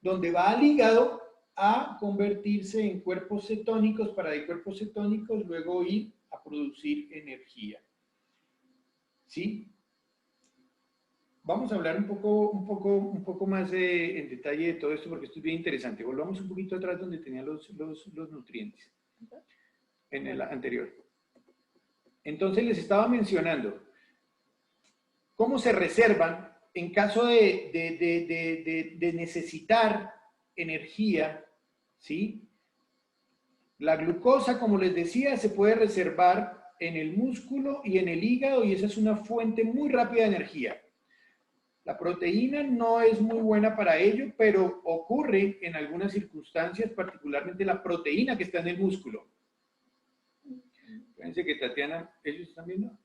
donde va al hígado a convertirse en cuerpos cetónicos para de cuerpos cetónicos luego ir a producir energía. ¿Sí? Vamos a hablar un poco más en detalle de todo esto porque esto es bien interesante. Volvamos un poquito atrás donde tenía los nutrientes, en el anterior. Entonces les estaba mencionando cómo se reservan en caso de necesitar energía, ¿sí? La glucosa, como les decía, se puede reservar en el músculo y en el hígado y esa es una fuente muy rápida de energía. La proteína no es muy buena para ello, pero ocurre en algunas circunstancias, particularmente la proteína que está en el músculo. Fíjense que Tatiana, ¿ellos están viendo?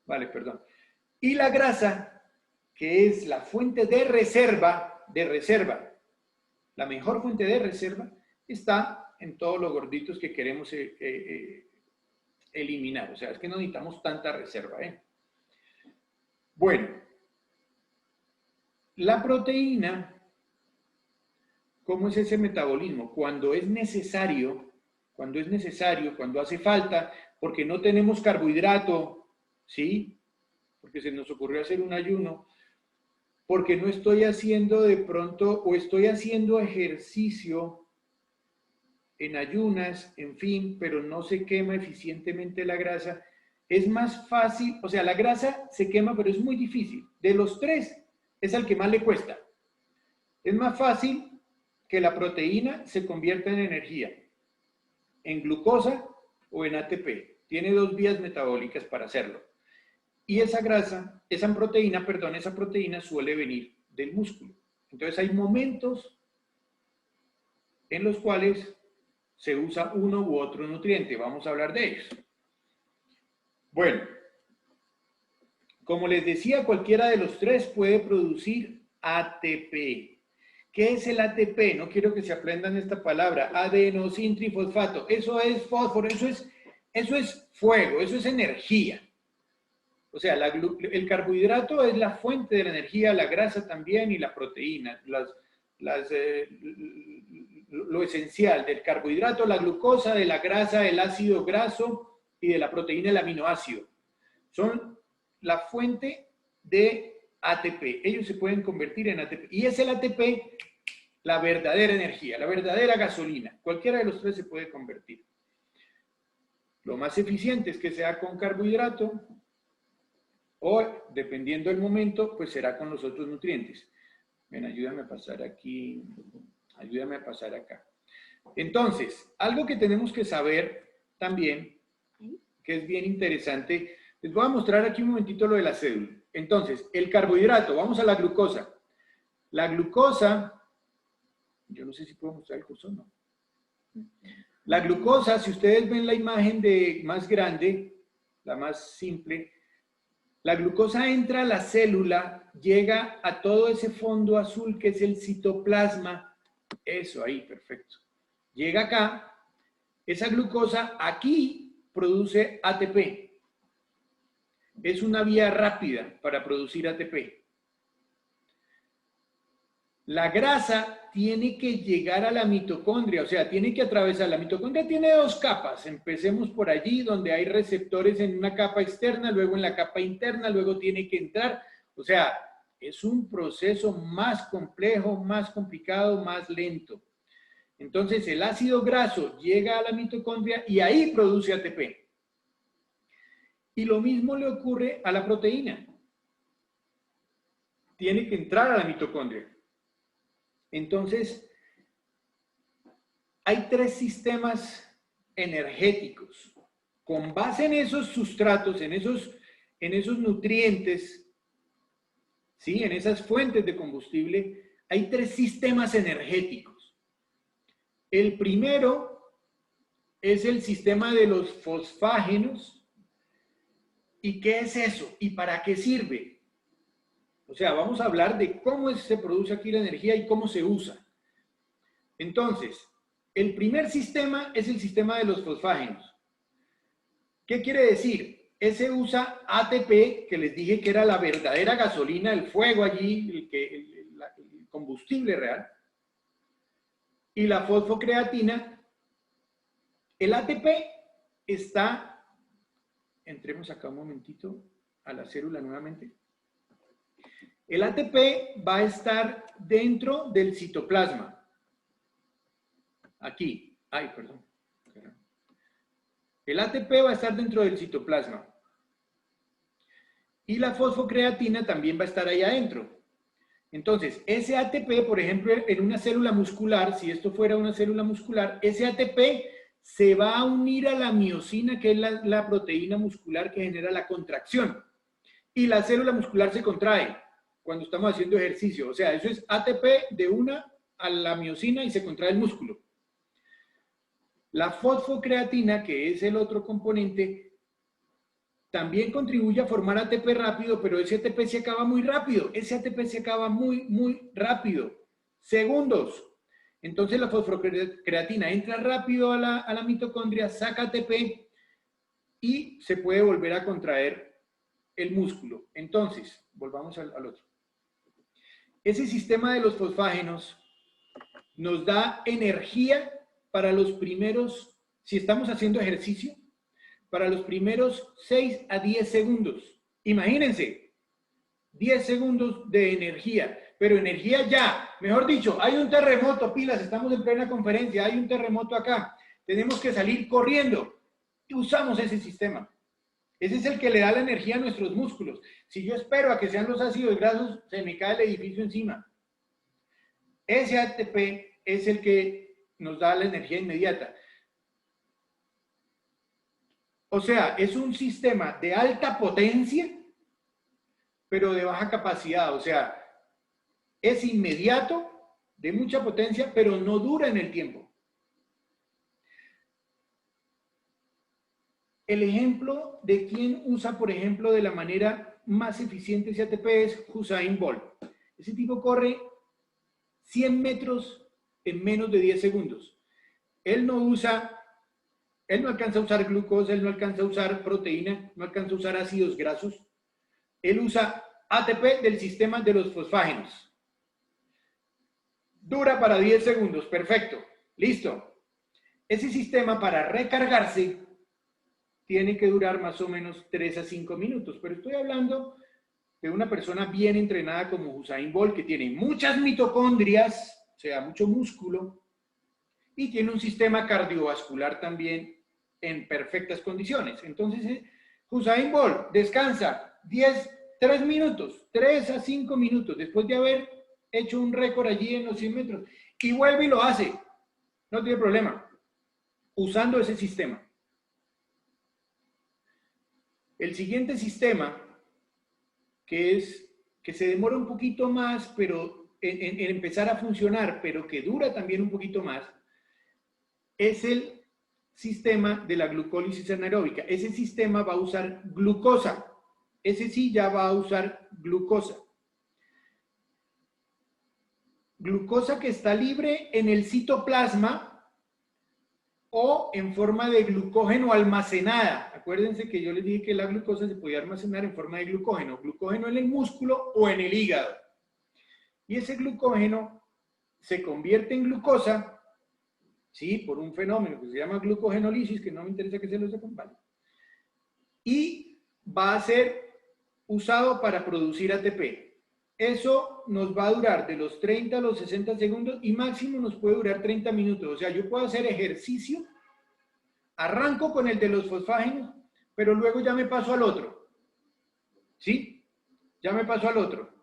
Vale, perdón. Y la grasa, que es la fuente de reserva, la mejor fuente de reserva, está en todos los gorditos que queremos eliminar. O sea, es que no necesitamos tanta reserva, ¿eh? Bueno. La proteína, ¿cómo es ese metabolismo? Cuando es necesario, cuando hace falta, porque no tenemos carbohidrato, ¿sí? Porque se nos ocurrió hacer un ayuno, porque no estoy haciendo de pronto, o estoy haciendo ejercicio en ayunas, en fin, pero no se quema eficientemente la grasa, es más fácil, o sea, la grasa se quema, pero es muy difícil. De los tres, es al que más le cuesta. Es más fácil que la proteína se convierta en energía, en glucosa o en ATP. Tiene dos vías metabólicas para hacerlo. Y esa grasa, esa proteína suele venir del músculo. Entonces hay momentos en los cuales se usa uno u otro nutriente. Vamos a hablar de ellos. Bueno, como les decía, cualquiera de los tres puede producir ATP. ¿Qué es el ATP? No quiero que se aprendan esta palabra. Adenosintrifosfato. Eso es fósforo, eso es fuego, eso es energía. O sea, el carbohidrato es la fuente de la energía, la grasa también y la proteína. Lo esencial del carbohidrato, la glucosa, de la grasa, el ácido graso y de la proteína, el aminoácido. Son la fuente de ATP. Ellos se pueden convertir en ATP. Y es el ATP la verdadera energía, la verdadera gasolina. Cualquiera de los tres se puede convertir. Lo más eficiente es que sea con carbohidrato o, dependiendo del momento, pues será con los otros nutrientes. Ven, ayúdame a pasar aquí, ayúdame a pasar acá. Entonces, algo que tenemos que saber también, que es bien interesante, les voy a mostrar aquí un momentito lo de la cédula. Entonces, el carbohidrato, vamos a la glucosa. La glucosa, yo no sé si puedo mostrar el cursor, ¿no? La glucosa, si ustedes ven la imagen de más grande, la más simple, la glucosa entra a la célula, llega a todo ese fondo azul que es el citoplasma. Eso ahí, perfecto. Llega acá, esa glucosa aquí produce ATP. Es una vía rápida para producir ATP. La grasa tiene que llegar a la mitocondria, o sea, tiene que atravesar. La mitocondria tiene dos capas. Empecemos por allí, donde hay receptores en una capa externa, luego en la capa interna, luego tiene que entrar. O sea, es un proceso más complejo, más complicado, más lento. Entonces, el ácido graso llega a la mitocondria y ahí produce ATP. Y lo mismo le ocurre a la proteína. Tiene que entrar a la mitocondria. Entonces, hay tres sistemas energéticos. Con base en esos sustratos, en esos nutrientes, ¿sí? En esas fuentes de combustible, hay tres sistemas energéticos. El primero es el sistema de los fosfágenos. ¿Y qué es eso? ¿Y para qué sirve? O sea, vamos a hablar de cómo se produce aquí la energía y cómo se usa. Entonces, el primer sistema es el sistema de los fosfágenos. ¿Qué quiere decir? Ese usa ATP, que les dije que era la verdadera gasolina, el fuego allí, el combustible real, y la fosfocreatina. El ATP está, entremos acá un momentito a la célula nuevamente. El ATP va a estar dentro del citoplasma. Aquí. Ay, perdón. El ATP va a estar dentro del citoplasma. Y la fosfocreatina también va a estar ahí adentro. Entonces, ese ATP, por ejemplo, en una célula muscular, si esto fuera una célula muscular, ese ATP se va a unir a la miosina, que es la proteína muscular que genera la contracción. Y la célula muscular se contrae cuando estamos haciendo ejercicio. O sea, eso es ATP de una a la miosina y se contrae el músculo. La fosfocreatina, que es el otro componente, también contribuye a formar ATP rápido, pero ese ATP se acaba muy rápido. Ese ATP se acaba muy rápido. Segundos. Entonces la fosfocreatina entra rápido a la mitocondria, saca ATP y se puede volver a contraer el músculo. Entonces, volvamos al otro. Ese sistema de los fosfágenos nos da energía para los primeros, si estamos haciendo ejercicio, para los primeros 6 a 10 segundos. Imagínense, 10 segundos de energía, pero energía ya. Mejor dicho, hay un terremoto, pilas, estamos en plena conferencia, hay un terremoto acá. Tenemos que salir corriendo y usamos ese sistema. Ese es el que le da la energía a nuestros músculos. Si yo espero a que sean los ácidos grasos, se me cae el edificio encima. Ese ATP es el que nos da la energía inmediata. O sea, es un sistema de alta potencia, pero de baja capacidad. O sea, es inmediato, de mucha potencia, pero no dura en el tiempo. El ejemplo de quien usa, por ejemplo, de la manera más eficiente ese ATP es Usain Bolt. Ese tipo corre 100 metros en menos de 10 segundos. Él no alcanza a usar glucosa, él no alcanza a usar proteína, no alcanza a usar ácidos grasos. Él usa ATP del sistema de los fosfágenos. Dura para 10 segundos, perfecto, listo. Ese sistema para recargarse tiene que durar más o menos 3 a 5 minutos, pero estoy hablando de una persona bien entrenada como Usain Bolt, que tiene muchas mitocondrias, o sea, mucho músculo, y tiene un sistema cardiovascular también en perfectas condiciones. Entonces, Usain Bolt descansa 3 minutos, 3 a 5 minutos, después de haber hecho un récord allí en los 100 metros, y vuelve y lo hace, no tiene problema, usando ese sistema. El siguiente sistema, que se demora un poquito más pero en empezar a funcionar, pero que dura también un poquito más, es el sistema de la glucólisis anaeróbica. Ese sistema va a usar glucosa. Ese sí ya va a usar glucosa. Glucosa que está libre en el citoplasma o en forma de glucógeno almacenada. Acuérdense que yo les dije que la glucosa se podía almacenar en forma de glucógeno. Glucógeno en el músculo o en el hígado. Y ese glucógeno se convierte en glucosa, ¿sí? Por un fenómeno que se llama glucogenólisis, que no me interesa que se los acompañe. Y va a ser usado para producir ATP. Eso nos va a durar de los 30 a los 60 segundos y máximo nos puede durar 30 minutos. O sea, yo puedo hacer ejercicio, arranco con el de los fosfágenos, pero luego ya me paso al otro. ¿Sí? Ya me paso al otro.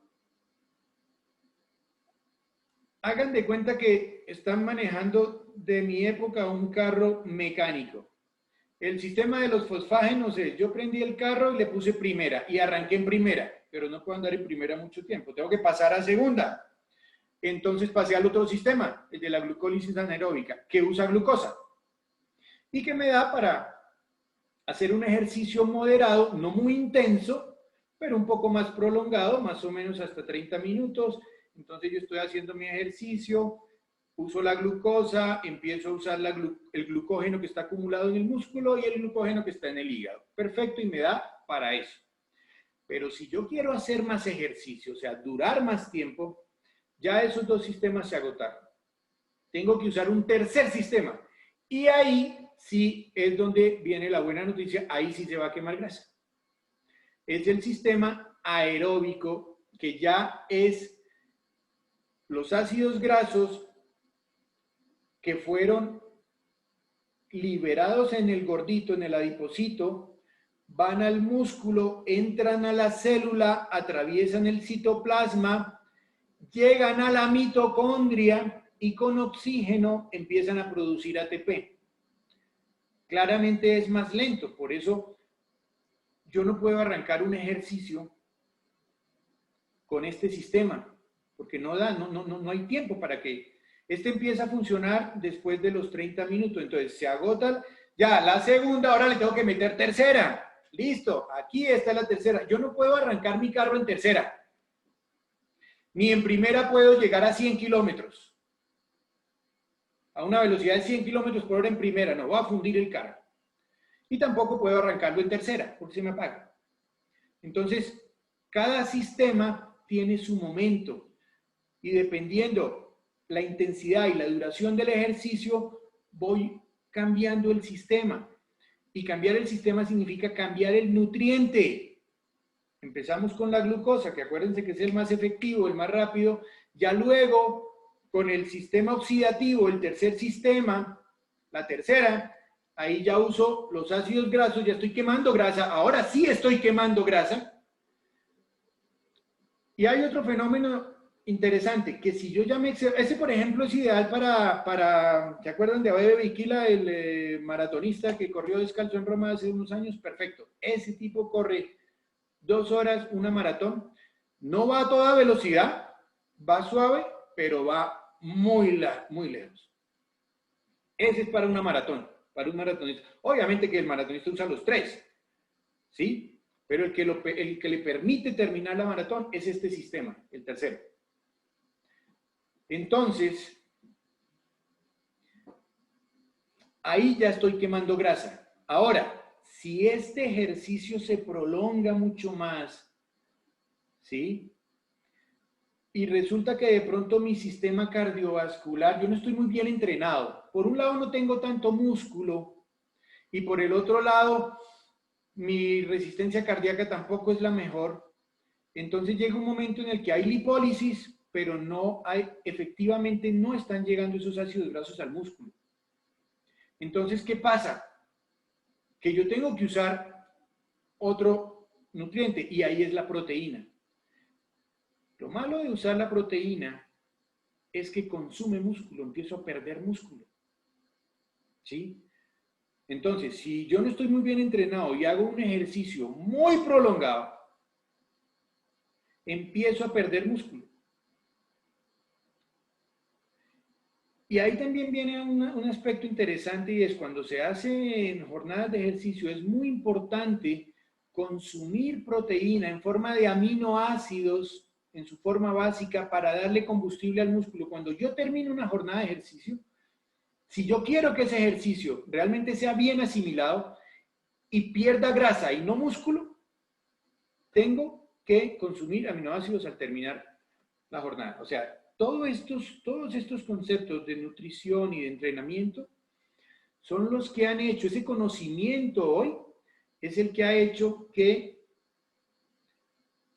Hagan de cuenta que están manejando de mi época un carro mecánico. El sistema de los fosfágenos es, yo prendí el carro y le puse primera y arranqué en primera, pero no puedo andar en primera mucho tiempo, tengo que pasar a segunda. Entonces pasé al otro sistema, el de la glucólisis anaeróbica, que usa glucosa y que me da para hacer un ejercicio moderado, no muy intenso, pero un poco más prolongado, más o menos hasta 30 minutos. Entonces yo estoy haciendo mi ejercicio, uso la glucosa, empiezo a usar el glucógeno que está acumulado en el músculo y el glucógeno que está en el hígado. Perfecto, y me da para eso. Pero si yo quiero hacer más ejercicio, o sea, durar más tiempo, ya esos dos sistemas se agotaron. Tengo que usar un tercer sistema. Y ahí sí es donde viene la buena noticia, ahí sí se va a quemar grasa. Es el sistema aeróbico, que ya es los ácidos grasos que fueron liberados en el gordito, en el adipocito, van al músculo, entran a la célula, atraviesan el citoplasma, llegan a la mitocondria y con oxígeno empiezan a producir ATP. Claramente es más lento, por eso yo no puedo arrancar un ejercicio con este sistema, porque no hay tiempo para que este empiece a funcionar después de los 30 minutos. Entonces se agota ya la segunda, ahora le tengo que meter tercera. Listo, aquí está la tercera. Yo no puedo arrancar mi carro en tercera. Ni en primera puedo llegar a 100 kilómetros. A una velocidad de 100 kilómetros por hora en primera. No, voy a fundir el carro. Y tampoco puedo arrancarlo en tercera, porque se me apaga. Entonces, cada sistema tiene su momento. y dependiendo la intensidad y la duración del ejercicio, voy cambiando el sistema. Y cambiar el sistema significa cambiar el nutriente. Empezamos con la glucosa, que acuérdense que es el más efectivo, el más rápido. Ya luego, con el sistema oxidativo, el tercer sistema, la tercera, ahí ya uso los ácidos grasos, ya estoy quemando grasa. Ahora sí estoy quemando grasa. Y hay otro fenómeno interesante, que si yo ya me excedo, ese por ejemplo es ideal para ¿se acuerdan de Abebe Bikila, el maratonista que corrió descalzo en Roma hace unos años? Perfecto. Ese tipo corre 2 horas, una maratón. No va a toda velocidad, va suave, pero va muy lejos. Ese es para una maratón, para un maratonista. Obviamente que el maratonista usa los 3, ¿sí? Pero el que le permite terminar la maratón es este sistema, el tercero. Entonces, ahí ya estoy quemando grasa. Ahora, si este ejercicio se prolonga mucho más, ¿sí? Y resulta que de pronto mi sistema cardiovascular, yo no estoy muy bien entrenado. Por un lado no tengo tanto músculo y por el otro lado mi resistencia cardíaca tampoco es la mejor. Entonces llega un momento en el que hay lipólisis, pero efectivamente no están llegando esos ácidos grasos al músculo. Entonces, ¿qué pasa? Que yo tengo que usar otro nutriente y ahí es la proteína. Lo malo de usar la proteína es que consume músculo, empiezo a perder músculo. ¿Sí? Entonces, si yo no estoy muy bien entrenado y hago un ejercicio muy prolongado, empiezo a perder músculo. Y ahí también viene un aspecto interesante y es cuando se hace en jornadas de ejercicio, es muy importante consumir proteína en forma de aminoácidos en su forma básica para darle combustible al músculo. Cuando yo termino una jornada de ejercicio, si yo quiero que ese ejercicio realmente sea bien asimilado y pierda grasa y no músculo, tengo que consumir aminoácidos al terminar la jornada. O sea, todos estos conceptos de nutrición y de entrenamiento son los que han hecho, ese conocimiento hoy es el que ha hecho que,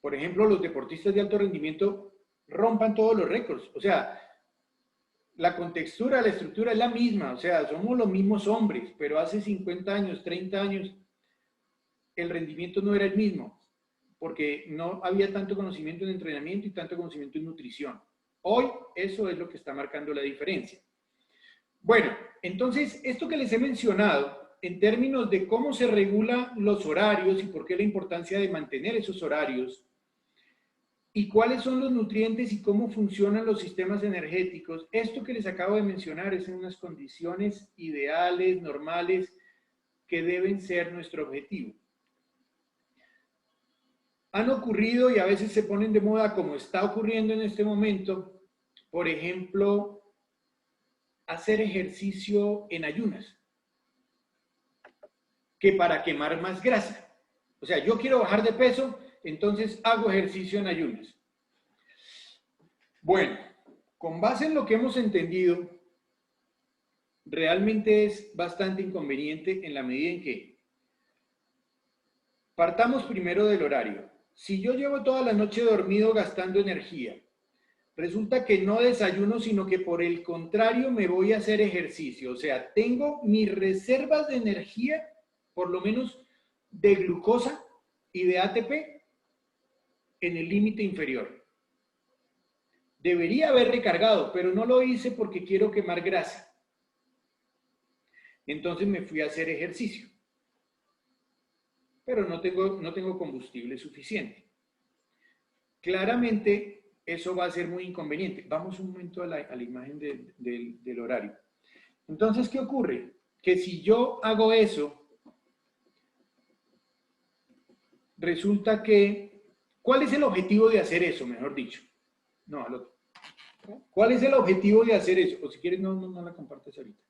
por ejemplo, los deportistas de alto rendimiento rompan todos los récords. O sea, la contextura, la estructura es la misma, o sea, somos los mismos hombres, pero hace 50 años, 30 años, el rendimiento no era el mismo, porque no había tanto conocimiento en entrenamiento y tanto conocimiento en nutrición. Hoy eso es lo que está marcando la diferencia. Bueno, entonces, esto que les he mencionado, en términos de cómo se regulan los horarios y por qué la importancia de mantener esos horarios, y cuáles son los nutrientes y cómo funcionan los sistemas energéticos, esto que les acabo de mencionar es en unas condiciones ideales, normales, que deben ser nuestro objetivo. Han ocurrido y a veces se ponen de moda, como está ocurriendo en este momento, por ejemplo, hacer ejercicio en ayunas, que para quemar más grasa. O sea, yo quiero bajar de peso, entonces hago ejercicio en ayunas. Bueno, con base en lo que hemos entendido, realmente es bastante inconveniente en la medida en que partamos primero del horario. Si yo llevo toda la noche dormido gastando energía, resulta que no desayuno, sino que por el contrario me voy a hacer ejercicio. O sea, tengo mis reservas de energía, por lo menos de glucosa y de ATP, en el límite inferior. Debería haber recargado, pero no lo hice porque quiero quemar grasa. Entonces me fui a hacer ejercicio. Pero no tengo combustible suficiente. Claramente, eso va a ser muy inconveniente. Vamos un momento a la imagen del horario. Entonces, ¿qué ocurre? Que si yo hago eso, resulta que, ¿cuál es el objetivo de hacer eso, mejor dicho? No, al otro. ¿Cuál es el objetivo de hacer eso? O si quieres, no la compartes ahorita.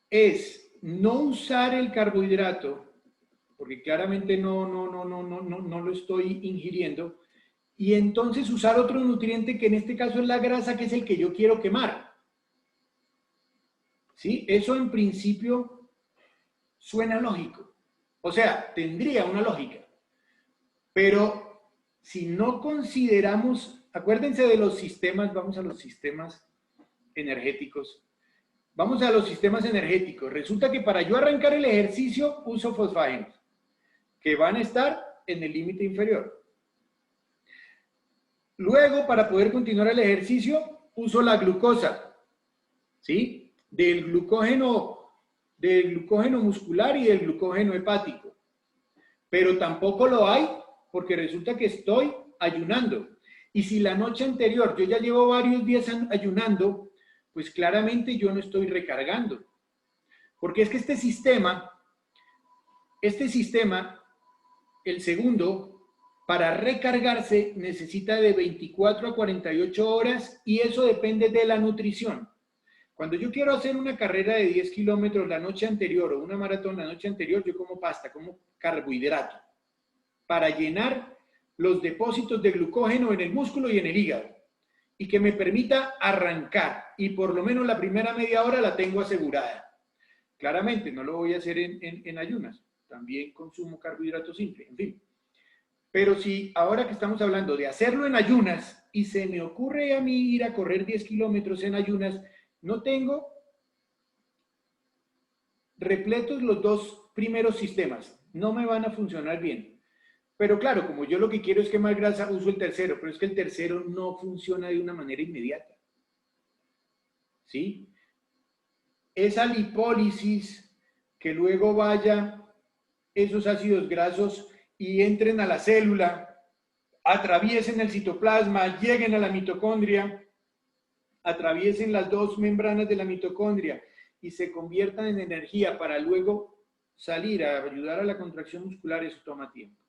Es no usar el carbohidrato, porque claramente no lo estoy ingiriendo, y entonces usar otro nutriente que en este caso es la grasa, que es el que yo quiero quemar. ¿Sí? Eso en principio suena lógico. O sea, tendría una lógica. Pero si no consideramos, acuérdense de los sistemas, vamos a los sistemas energéticos. Vamos a los sistemas energéticos. Resulta que para yo arrancar el ejercicio uso fosfágenos, que van a estar en el límite inferior. Luego, para poder continuar el ejercicio, uso la glucosa, ¿sí? Del glucógeno muscular y del glucógeno hepático. Pero tampoco lo hay porque resulta que estoy ayunando. Y si la noche anterior yo ya llevo varios días ayunando, pues claramente yo no estoy recargando. Porque es que este sistema, el segundo, para recargarse necesita de 24 a 48 horas y eso depende de la nutrición. Cuando yo quiero hacer una carrera de 10 kilómetros la noche anterior o una maratón la noche anterior, yo como pasta, como carbohidrato, para llenar los depósitos de glucógeno en el músculo y en el hígado y que me permita arrancar y por lo menos la primera media hora la tengo asegurada. Claramente no lo voy a hacer en ayunas, también consumo carbohidrato simple, en fin. Pero si ahora que estamos hablando de hacerlo en ayunas y se me ocurre a mí ir a correr 10 kilómetros en ayunas, no tengo repletos los dos primeros sistemas, no me van a funcionar bien. Pero claro, como yo lo que quiero es quemar grasa, uso el tercero, pero es que el tercero no funciona de una manera inmediata. ¿Sí? Esa lipólisis, que luego vaya esos ácidos grasos y entren a la célula, atraviesen el citoplasma, lleguen a la mitocondria, atraviesen las dos membranas de la mitocondria y se conviertan en energía para luego salir a ayudar a la contracción muscular, eso toma tiempo.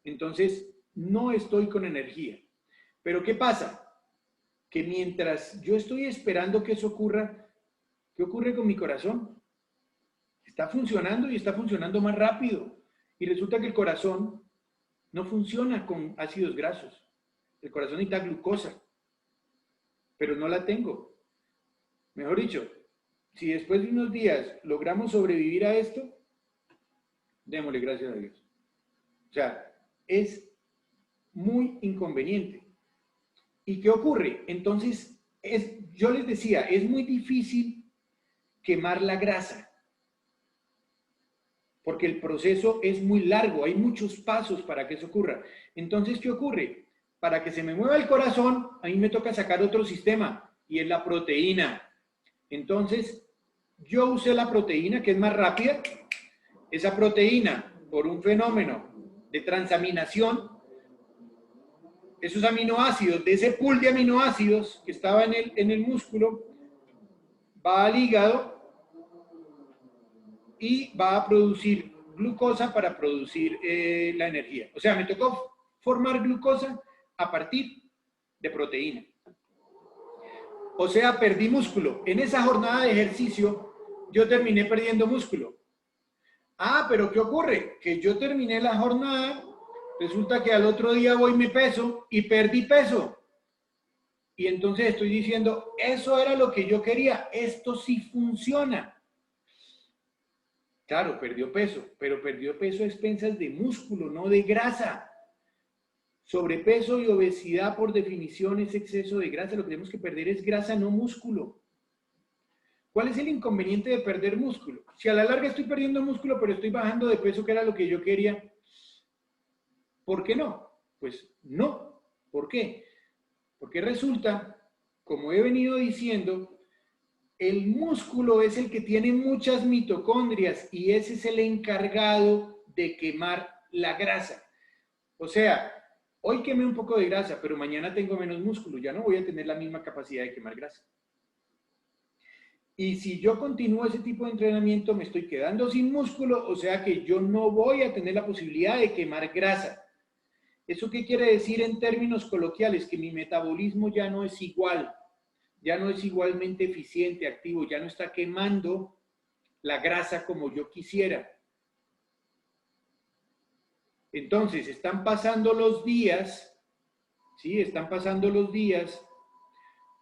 Entonces, no estoy con energía. Pero ¿qué pasa? Que mientras yo estoy esperando que eso ocurra, ¿qué ocurre con mi corazón? Está funcionando y está funcionando más rápido. Y resulta que el corazón no funciona con ácidos grasos. El corazón necesita glucosa, pero no la tengo. Mejor dicho, si después de unos días logramos sobrevivir a esto, démosle gracias a Dios. O sea, es muy inconveniente. ¿Y qué ocurre? Entonces, yo les decía, es muy difícil quemar la grasa, porque el proceso es muy largo, hay muchos pasos para que eso ocurra. Entonces, ¿qué ocurre? Para que se me mueva el corazón, a mí me toca sacar otro sistema, y es la proteína. Entonces, yo usé la proteína, que es más rápida. Esa proteína, por un fenómeno de transaminación, esos aminoácidos, de ese pool de aminoácidos que estaba en el músculo, va al hígado y va a producir glucosa para producir la energía. O sea, me tocó formar glucosa a partir de proteína. O sea, perdí músculo. En esa jornada de ejercicio, yo terminé perdiendo músculo. Ah, pero ¿qué ocurre? Que yo terminé la jornada, resulta que al otro día voy y me peso y perdí peso. Y entonces estoy diciendo, eso era lo que yo quería, esto sí funciona. Claro, perdió peso, pero perdió peso a expensas de músculo, no de grasa. Sobrepeso y obesidad por definición es exceso de grasa, lo que tenemos que perder es grasa, no músculo. ¿Cuál es el inconveniente de perder músculo? Si a la larga estoy perdiendo músculo, pero estoy bajando de peso, que era lo que yo quería, ¿por qué no? Pues no. ¿Por qué? Porque resulta, como he venido diciendo, el músculo es el que tiene muchas mitocondrias y ese es el encargado de quemar la grasa. O sea, hoy quemé un poco de grasa, pero mañana tengo menos músculo, ya no voy a tener la misma capacidad de quemar grasa. Y si yo continúo ese tipo de entrenamiento, me estoy quedando sin músculo, o sea que yo no voy a tener la posibilidad de quemar grasa. ¿Eso qué quiere decir en términos coloquiales? Que mi metabolismo ya no es igual, ya no es igualmente eficiente, activo, ya no está quemando la grasa como yo quisiera. Entonces, están pasando los días ¿sí? Están pasando los días,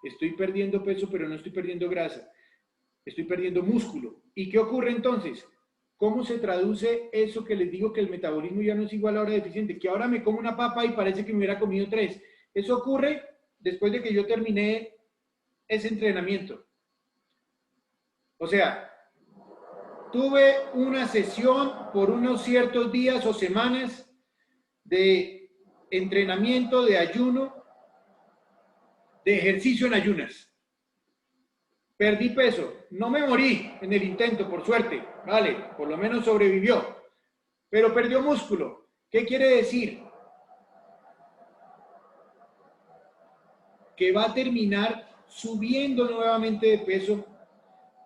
estoy perdiendo peso, pero no estoy perdiendo grasa, estoy perdiendo músculo. ¿Y qué ocurre entonces? ¿Cómo se traduce eso que les digo que el metabolismo ya no es igual a hora deficiente? Que ahora me como una papa y parece que me hubiera comido 3. Eso ocurre después de que yo terminé ese entrenamiento. O sea, tuve una sesión por unos ciertos días o semanas de entrenamiento, de ayuno, de ejercicio en ayunas. Perdí peso, no me morí en el intento, por suerte, vale, por lo menos sobrevivió, pero perdió músculo. ¿Qué quiere decir? Que va a terminar subiendo nuevamente de peso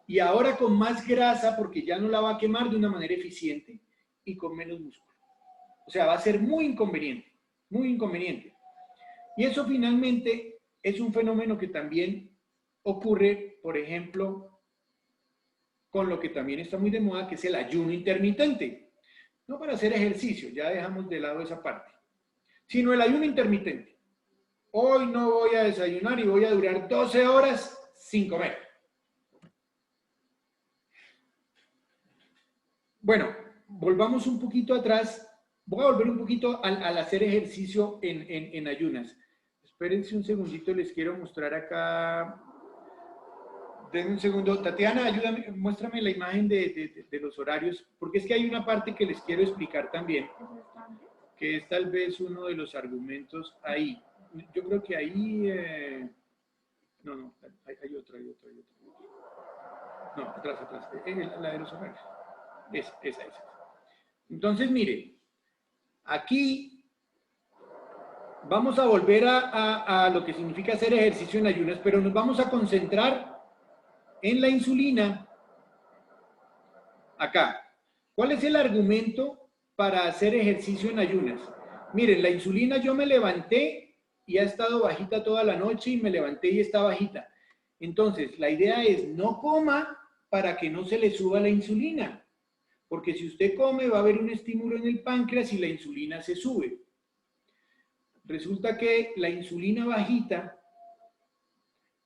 y ahora con más grasa porque ya no la va a quemar de una manera eficiente y con menos músculo. O sea, va a ser muy inconveniente, muy inconveniente. Y eso finalmente es un fenómeno que también ocurre, por ejemplo, con lo que también está muy de moda, que es el ayuno intermitente. No para hacer ejercicio, ya dejamos de lado esa parte, sino el ayuno intermitente. Hoy no voy a desayunar y voy a durar 12 horas sin comer. Bueno, volvamos un poquito atrás. Voy a volver un poquito al hacer ejercicio en ayunas. Espérense un segundito, les quiero mostrar acá. Denme un segundo. Tatiana, ayúdame, muéstrame la imagen de los horarios, porque es que hay una parte que les quiero explicar también, que es tal vez uno de los argumentos ahí. Yo creo que ahí... No, hay otro. No, atrás. La de los horarios. Esa. Entonces, mire, aquí vamos a volver a lo que significa hacer ejercicio en ayunas, pero nos vamos a concentrar en la insulina acá. ¿Cuál es el argumento para hacer ejercicio en ayunas? Miren, la insulina yo me levanté y ha estado bajita toda la noche y me levanté y está bajita. Entonces, la idea es no coma para que no se le suba la insulina. Porque si usted come va a haber un estímulo en el páncreas y la insulina se sube. Resulta que la insulina bajita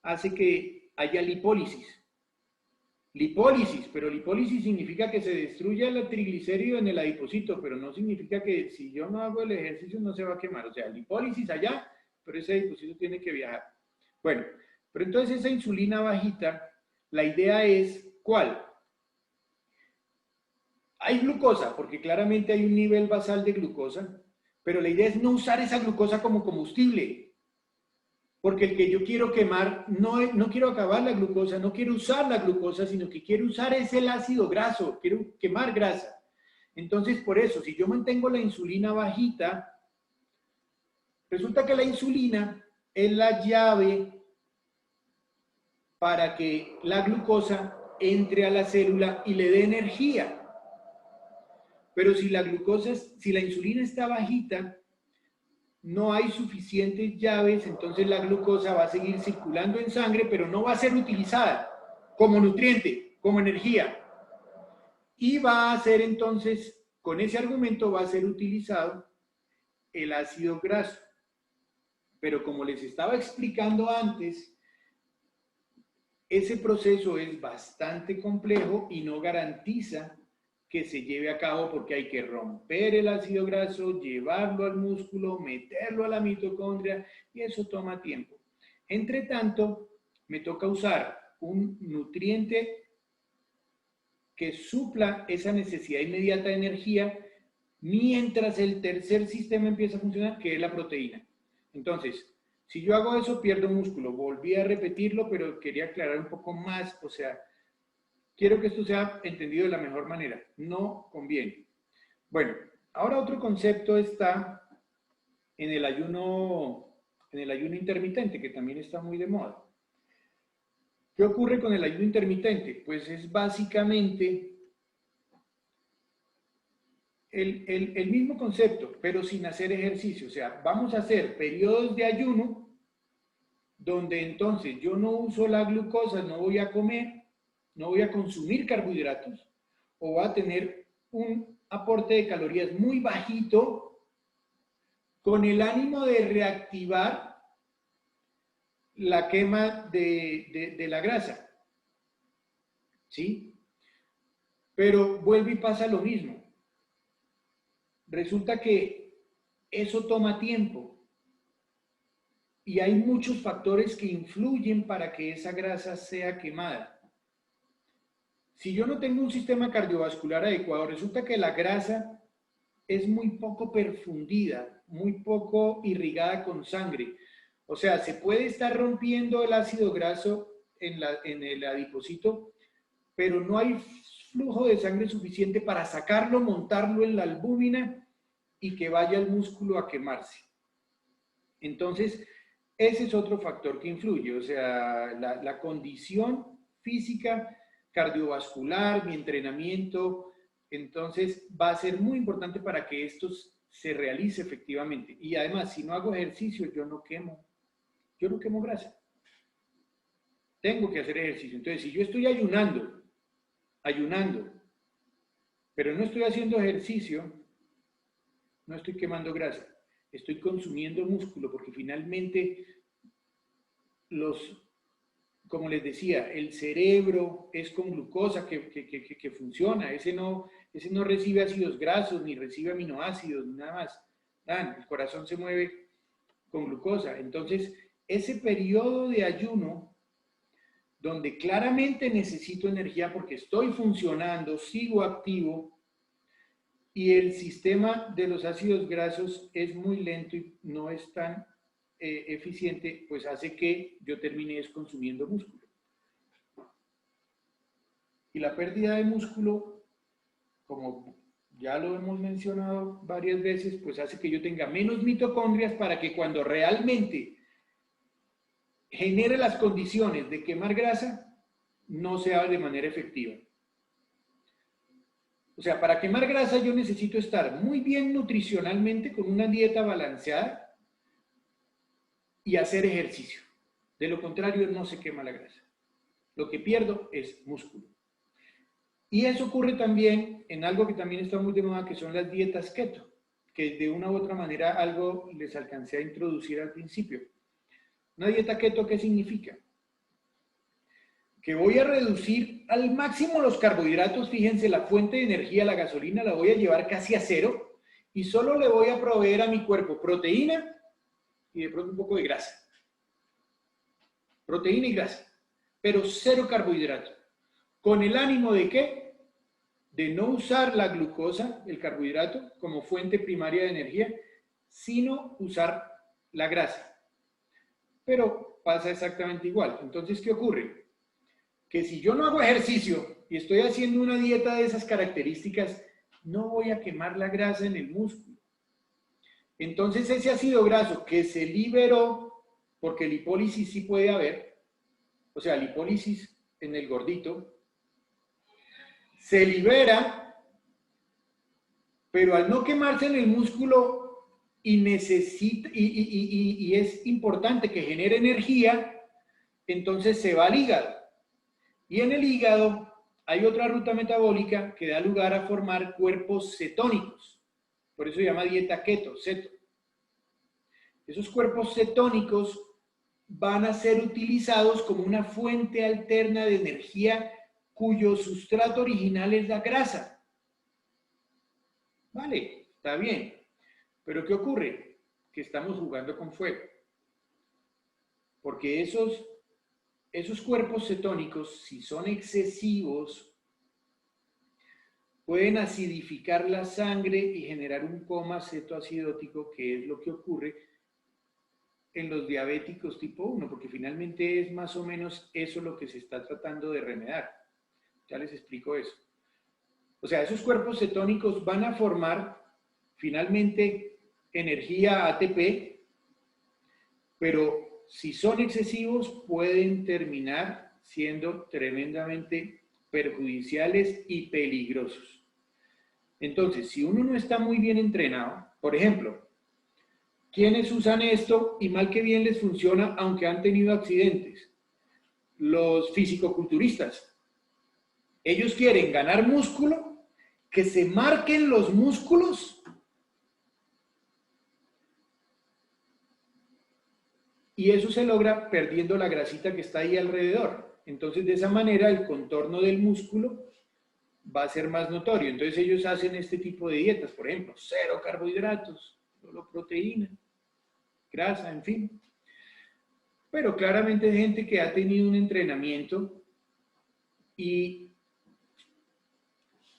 hace que haya lipólisis. Pero lipólisis significa que se destruya el triglicérido en el adipocito, pero no significa que si yo no hago el ejercicio no se va a quemar. O sea, lipólisis allá, pero ese adipocito tiene que viajar. Bueno, pero entonces esa insulina bajita, la idea es, ¿cuál? Hay glucosa, porque claramente hay un nivel basal de glucosa, pero la idea es no usar esa glucosa como combustible. Porque el que yo quiero quemar, no quiero acabar la glucosa, no quiero usar la glucosa, sino que quiero usar es el ácido graso, quiero quemar grasa. Entonces, por eso, si yo mantengo la insulina bajita, resulta que la insulina es la llave para que la glucosa entre a la célula y le dé energía. Pero si la insulina está bajita, no hay suficientes llaves, entonces la glucosa va a seguir circulando en sangre, pero no va a ser utilizada como nutriente, como energía. Y va a ser entonces, con ese argumento va a ser utilizado el ácido graso. Pero como les estaba explicando antes, ese proceso es bastante complejo y no garantiza que se lleve a cabo porque hay que romper el ácido graso, llevarlo al músculo, meterlo a la mitocondria y eso toma tiempo. Entre tanto, me toca usar un nutriente que supla esa necesidad inmediata de energía mientras el tercer sistema empieza a funcionar, que es la proteína. Entonces, si yo hago eso, pierdo músculo. Volví a repetirlo, pero quería aclarar un poco más, o sea, quiero que esto sea entendido de la mejor manera. No conviene. Bueno, ahora otro concepto está en el ayuno intermitente, que también está muy de moda. ¿Qué ocurre con el ayuno intermitente? Pues es básicamente el mismo concepto, pero sin hacer ejercicio. O sea, vamos a hacer periodos de ayuno donde entonces yo no uso la glucosa, no voy a comer, no voy a consumir carbohidratos, o va a tener un aporte de calorías muy bajito, con el ánimo de reactivar la quema de la grasa, ¿sí? Pero vuelve y pasa lo mismo. Resulta que eso toma tiempo y hay muchos factores que influyen para que esa grasa sea quemada. Si yo no tengo un sistema cardiovascular adecuado, resulta que la grasa es muy poco perfundida, muy poco irrigada con sangre. O sea, se puede estar rompiendo el ácido graso en el adipocito, pero no hay flujo de sangre suficiente para sacarlo, montarlo en la albúmina y que vaya el músculo a quemarse. Entonces, ese es otro factor que influye, o sea, la condición física, cardiovascular, mi entrenamiento, entonces va a ser muy importante para que esto se realice efectivamente. Y además, si no hago ejercicio, yo no quemo grasa. Tengo que hacer ejercicio. Entonces, si yo estoy ayunando, pero no estoy haciendo ejercicio, no estoy quemando grasa, estoy consumiendo músculo, porque finalmente como les decía, el cerebro es con glucosa que funciona, ese no recibe ácidos grasos, ni recibe aminoácidos, ni nada más. El corazón se mueve con glucosa. Entonces, ese periodo de ayuno, donde claramente necesito energía porque estoy funcionando, sigo activo, y el sistema de los ácidos grasos es muy lento y no es tan eficiente, pues hace que yo termine consumiendo músculo. Y la pérdida de músculo, como ya lo hemos mencionado varias veces, pues hace que yo tenga menos mitocondrias para que cuando realmente genere las condiciones de quemar grasa, no sea de manera efectiva. O sea, para quemar grasa yo necesito estar muy bien nutricionalmente con una dieta balanceada y hacer ejercicio. De lo contrario, no se quema la grasa. Lo que pierdo es músculo. Y eso ocurre también en algo que también está muy de moda, que son las dietas keto, que de una u otra manera algo les alcancé a introducir al principio. Una dieta keto, ¿qué significa? Que voy a reducir al máximo los carbohidratos, fíjense, la fuente de energía, la gasolina, la voy a llevar casi a cero y solo le voy a proveer a mi cuerpo proteína y de pronto un poco de grasa. Proteína y grasa, pero cero carbohidrato. ¿Con el ánimo de qué? De no usar la glucosa, el carbohidrato, como fuente primaria de energía, sino usar la grasa. Pero pasa exactamente igual. Entonces, ¿qué ocurre? Que si yo no hago ejercicio y estoy haciendo una dieta de esas características, no voy a quemar la grasa en el músculo. Entonces ese ácido graso que se liberó, porque lipólisis sí puede haber, o sea, lipólisis en el gordito, se libera, pero al no quemarse en el músculo y es importante que genere energía, entonces se va al hígado. Y en el hígado hay otra ruta metabólica que da lugar a formar cuerpos cetónicos. Por eso se llama dieta keto, ceto. Esos cuerpos cetónicos van a ser utilizados como una fuente alterna de energía cuyo sustrato original es la grasa. Vale, está bien. Pero ¿qué ocurre? Que estamos jugando con fuego. Porque esos cuerpos cetónicos, si son excesivos, pueden acidificar la sangre y generar un coma cetoacidótico, que es lo que ocurre en los diabéticos tipo 1, porque finalmente es más o menos eso lo que se está tratando de remediar. Ya les explico eso. O sea, esos cuerpos cetónicos van a formar finalmente energía ATP, pero si son excesivos pueden terminar siendo tremendamente perjudiciales y peligrosos. Entonces, si uno no está muy bien entrenado, por ejemplo, ¿quiénes usan esto y mal que bien les funciona aunque han tenido accidentes? Los fisicoculturistas. Ellos quieren ganar músculo, que se marquen los músculos, Y eso se logra perdiendo la grasita que está ahí alrededor. Entonces, de esa manera, el contorno del músculo va a ser más notorio. Entonces, ellos hacen este tipo de dietas, por ejemplo, 0 carbohidratos, solo proteína, grasa, en fin. Pero claramente hay gente que ha tenido un entrenamiento y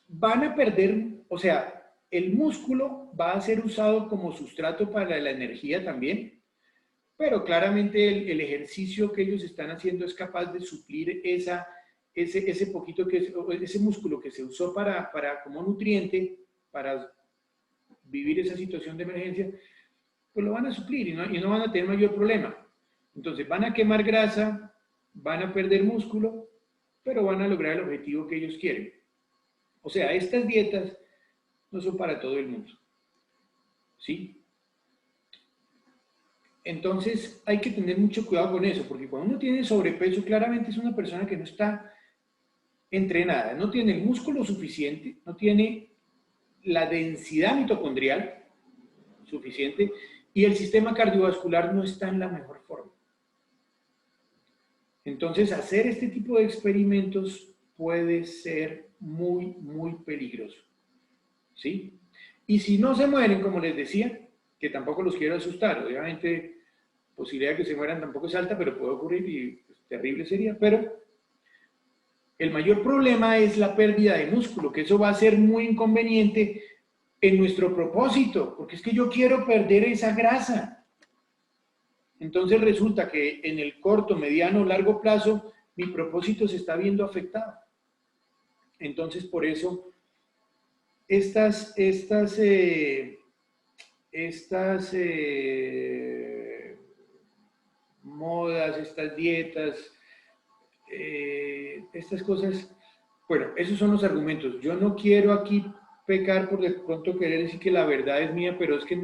van a perder, o sea, el músculo va a ser usado como sustrato para la energía también, pero claramente el ejercicio que ellos están haciendo es capaz de suplir ese poquito, ese músculo que se usó como nutriente para vivir esa situación de emergencia, pues lo van a suplir y no van a tener mayor problema. Entonces van a quemar grasa, van a perder músculo, pero van a lograr el objetivo que ellos quieren. O sea, estas dietas no son para todo el mundo. ¿Sí? Entonces hay que tener mucho cuidado con eso, porque cuando uno tiene sobrepeso, claramente es una persona que no está entrenada, no tiene el músculo suficiente, no tiene la densidad mitocondrial suficiente y el sistema cardiovascular no está en la mejor forma. Entonces, hacer este tipo de experimentos puede ser muy, muy peligroso. ¿Sí? Y si no se mueren, como les decía, que tampoco los quiero asustar, obviamente, posibilidad de que se mueran tampoco es alta, pero puede ocurrir y pues, terrible sería, pero el mayor problema es la pérdida de músculo, que eso va a ser muy inconveniente en nuestro propósito, porque es que yo quiero perder esa grasa. Entonces resulta que en el corto, mediano, largo plazo, mi propósito se está viendo afectado. Entonces, por eso, estas modas, estas dietas, estas cosas, bueno, esos son los argumentos. Yo no quiero aquí pecar por de pronto querer decir que la verdad es mía, pero es que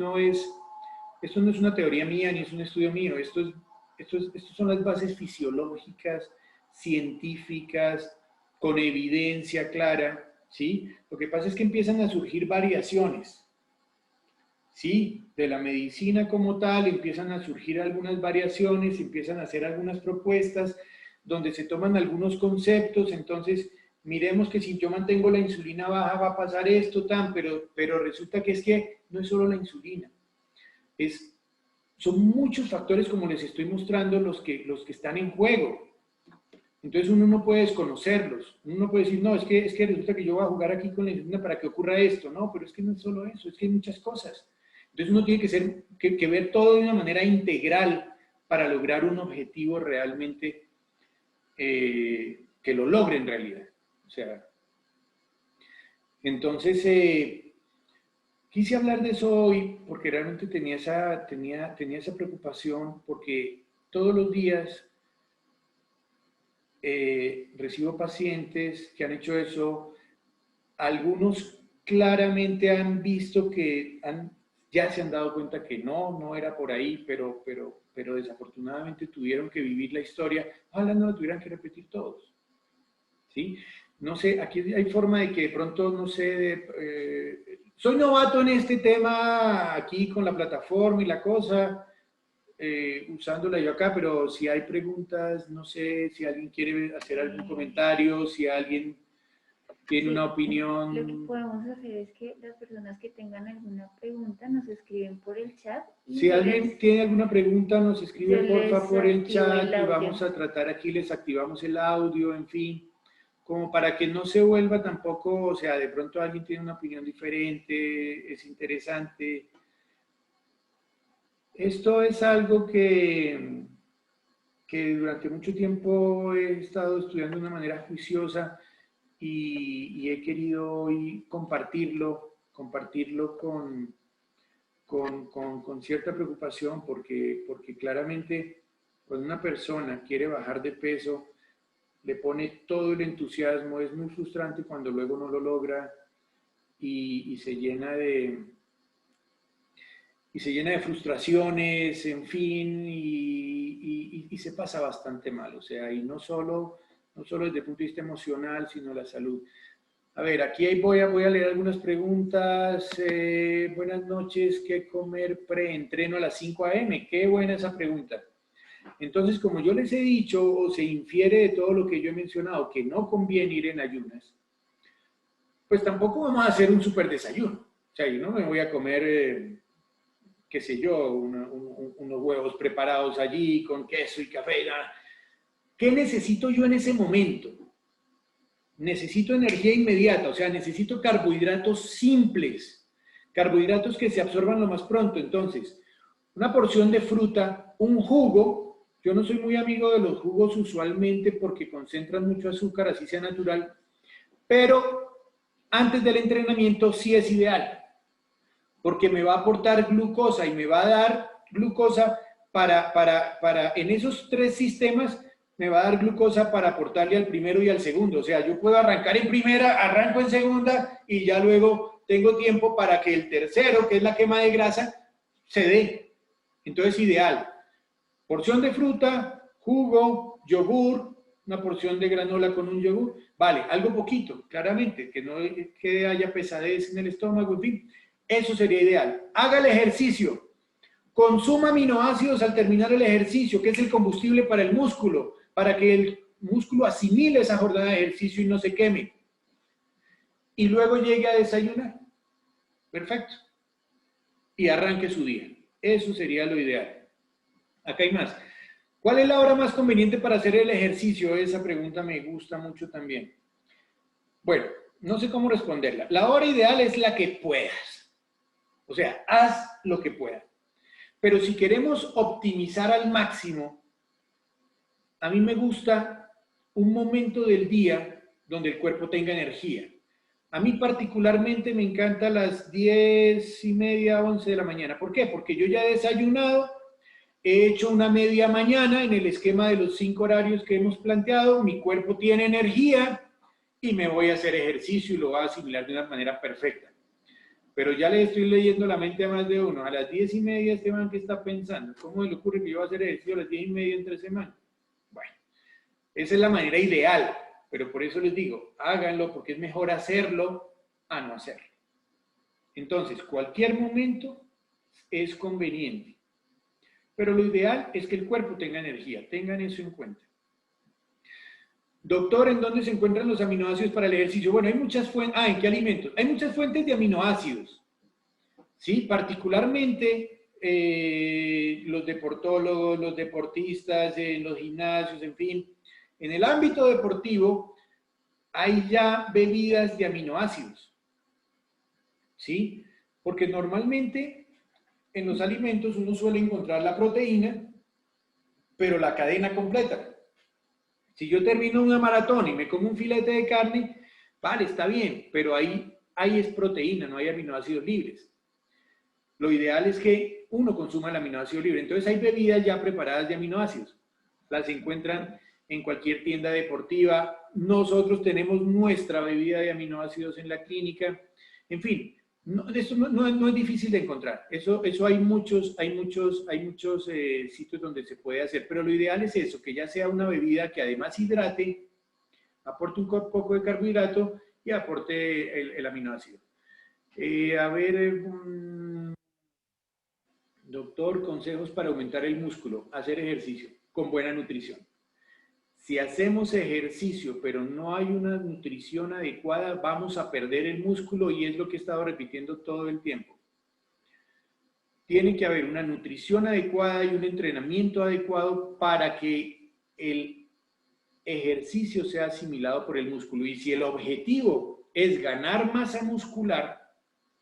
esto no es una teoría mía ni es un estudio mío, estos son las bases fisiológicas, científicas, con evidencia clara, ¿sí? Lo que pasa es que empiezan a surgir variaciones, ¿sí? De la medicina como tal, empiezan a surgir algunas variaciones, empiezan a hacer algunas propuestas donde se toman algunos conceptos, entonces miremos que si yo mantengo la insulina baja va a pasar esto, pero resulta que es que no es solo la insulina, son muchos factores como les estoy mostrando los que están en juego. Entonces uno no puede desconocerlos, uno no puede decir, no, es que resulta que yo voy a jugar aquí con la insulina para que ocurra esto, no, pero es que no es solo eso, es que hay muchas cosas. Entonces uno tiene que ver todo de una manera integral para lograr un objetivo realmente que lo logre en realidad. O sea, entonces quise hablar de eso hoy porque realmente tenía esa preocupación porque todos los días recibo pacientes que han hecho eso, algunos claramente han visto que ya se han dado cuenta que no era por ahí, pero desafortunadamente tuvieron que vivir la historia, ojalá no la tuvieran que repetir todos, ¿sí? No sé, aquí hay forma de que de pronto, no sé, soy novato en este tema aquí con la plataforma y la cosa, usándola yo acá, pero si hay preguntas, no sé si alguien quiere hacer algún comentario, si alguien tiene una opinión. Lo que podemos hacer es que las personas que tengan alguna pregunta nos escriben por el chat. Y si alguien tiene alguna pregunta, nos escribe porfa por el chat y vamos a tratar aquí, les activamos el audio, en fin, como para que no se vuelva tampoco, o sea, de pronto alguien tiene una opinión diferente, es interesante. Esto es algo que durante mucho tiempo he estado estudiando de una manera juiciosa y he querido hoy compartirlo con cierta preocupación porque claramente cuando una persona quiere bajar de peso, le pone todo el entusiasmo, es muy frustrante cuando luego no lo logra y se llena de frustraciones, en fin, y se pasa bastante mal, o sea, y no solo desde el punto de vista emocional, sino la salud. A ver, aquí voy a leer algunas preguntas. Buenas noches, ¿qué comer pre-entreno a las 5 a.m.? Qué buena esa pregunta. Entonces, como yo les he dicho, o se infiere de todo lo que yo he mencionado, que no conviene ir en ayunas, pues tampoco vamos a hacer un super desayuno. O sea, yo no me voy a comer, qué sé yo, unos huevos preparados allí con queso y café. Nada. ¿Qué necesito yo en ese momento? Necesito energía inmediata, o sea, necesito carbohidratos simples, carbohidratos que se absorban lo más pronto. Entonces, una porción de fruta, un jugo. Yo no soy muy amigo de los jugos usualmente porque concentran mucho azúcar, así sea natural, pero antes del entrenamiento sí es ideal, porque me va a aportar glucosa y me va a dar glucosa para en esos tres sistemas, me va a dar glucosa para aportarle al primero y al segundo. O sea, yo puedo arrancar en primera, arranco en segunda y ya luego tengo tiempo para que el tercero, que es la quema de grasa, se dé. Entonces, ideal. Porción de fruta, jugo, yogur, una porción de granola con un yogur. Vale, algo poquito, claramente, que no que haya pesadez en el estómago, en fin. Eso sería ideal. Haga el ejercicio. Consuma aminoácidos al terminar el ejercicio, que es el combustible para el músculo, para que el músculo asimile esa jornada de ejercicio y no se queme. Y luego llegue a desayunar. Perfecto. Y arranque su día. Eso sería lo ideal. Acá hay más. ¿Cuál es la hora más conveniente para hacer el ejercicio? Esa pregunta me gusta mucho también. Bueno, no sé cómo responderla. La hora ideal es la que puedas. O sea, haz lo que puedas. Pero si queremos optimizar al máximo, a mí me gusta un momento del día donde el cuerpo tenga energía. A mí particularmente me encanta las 10:30, 11 de la mañana. ¿Por qué? Porque yo ya he desayunado, he hecho una media mañana en el esquema de los 5 horarios que hemos planteado, mi cuerpo tiene energía y me voy a hacer ejercicio y lo voy a asimilar de una manera perfecta. Pero ya le estoy leyendo la mente a más de uno. A las 10:30, este man, ¿qué está pensando? ¿Cómo le ocurre que yo voy a hacer ejercicio a las 10:30 en 3 semanas? Bueno, esa es la manera ideal, pero por eso les digo, háganlo porque es mejor hacerlo a no hacerlo. Entonces, cualquier momento es conveniente, pero lo ideal es que el cuerpo tenga energía, tengan eso en cuenta. Doctor, ¿en dónde se encuentran los aminoácidos para el ejercicio? Bueno, hay muchas fuentes. ¿En qué alimentos? Hay muchas fuentes de aminoácidos. ¿Sí? Particularmente los deportólogos, los deportistas, en los gimnasios, en fin. En el ámbito deportivo hay ya bebidas de aminoácidos. ¿Sí? Porque normalmente en los alimentos uno suele encontrar la proteína, pero la cadena completa. Si yo termino una maratón y me como un filete de carne, vale, está bien, pero ahí es proteína, no hay aminoácidos libres. Lo ideal es que uno consuma el aminoácido libre. Entonces hay bebidas ya preparadas de aminoácidos. Las encuentran en cualquier tienda deportiva. Nosotros tenemos nuestra bebida de aminoácidos en la clínica. En fin, eso no es difícil de encontrar. Eso hay muchos sitios donde se puede hacer. Pero lo ideal es eso, que ya sea una bebida que además hidrate, aporte un poco de carbohidrato y aporte el aminoácido. Doctor, consejos para aumentar el músculo. Hacer ejercicio con buena nutrición. Si hacemos ejercicio, pero no hay una nutrición adecuada, vamos a perder el músculo y es lo que he estado repitiendo todo el tiempo. Tiene que haber una nutrición adecuada y un entrenamiento adecuado para que el ejercicio sea asimilado por el músculo. Y si el objetivo es ganar masa muscular,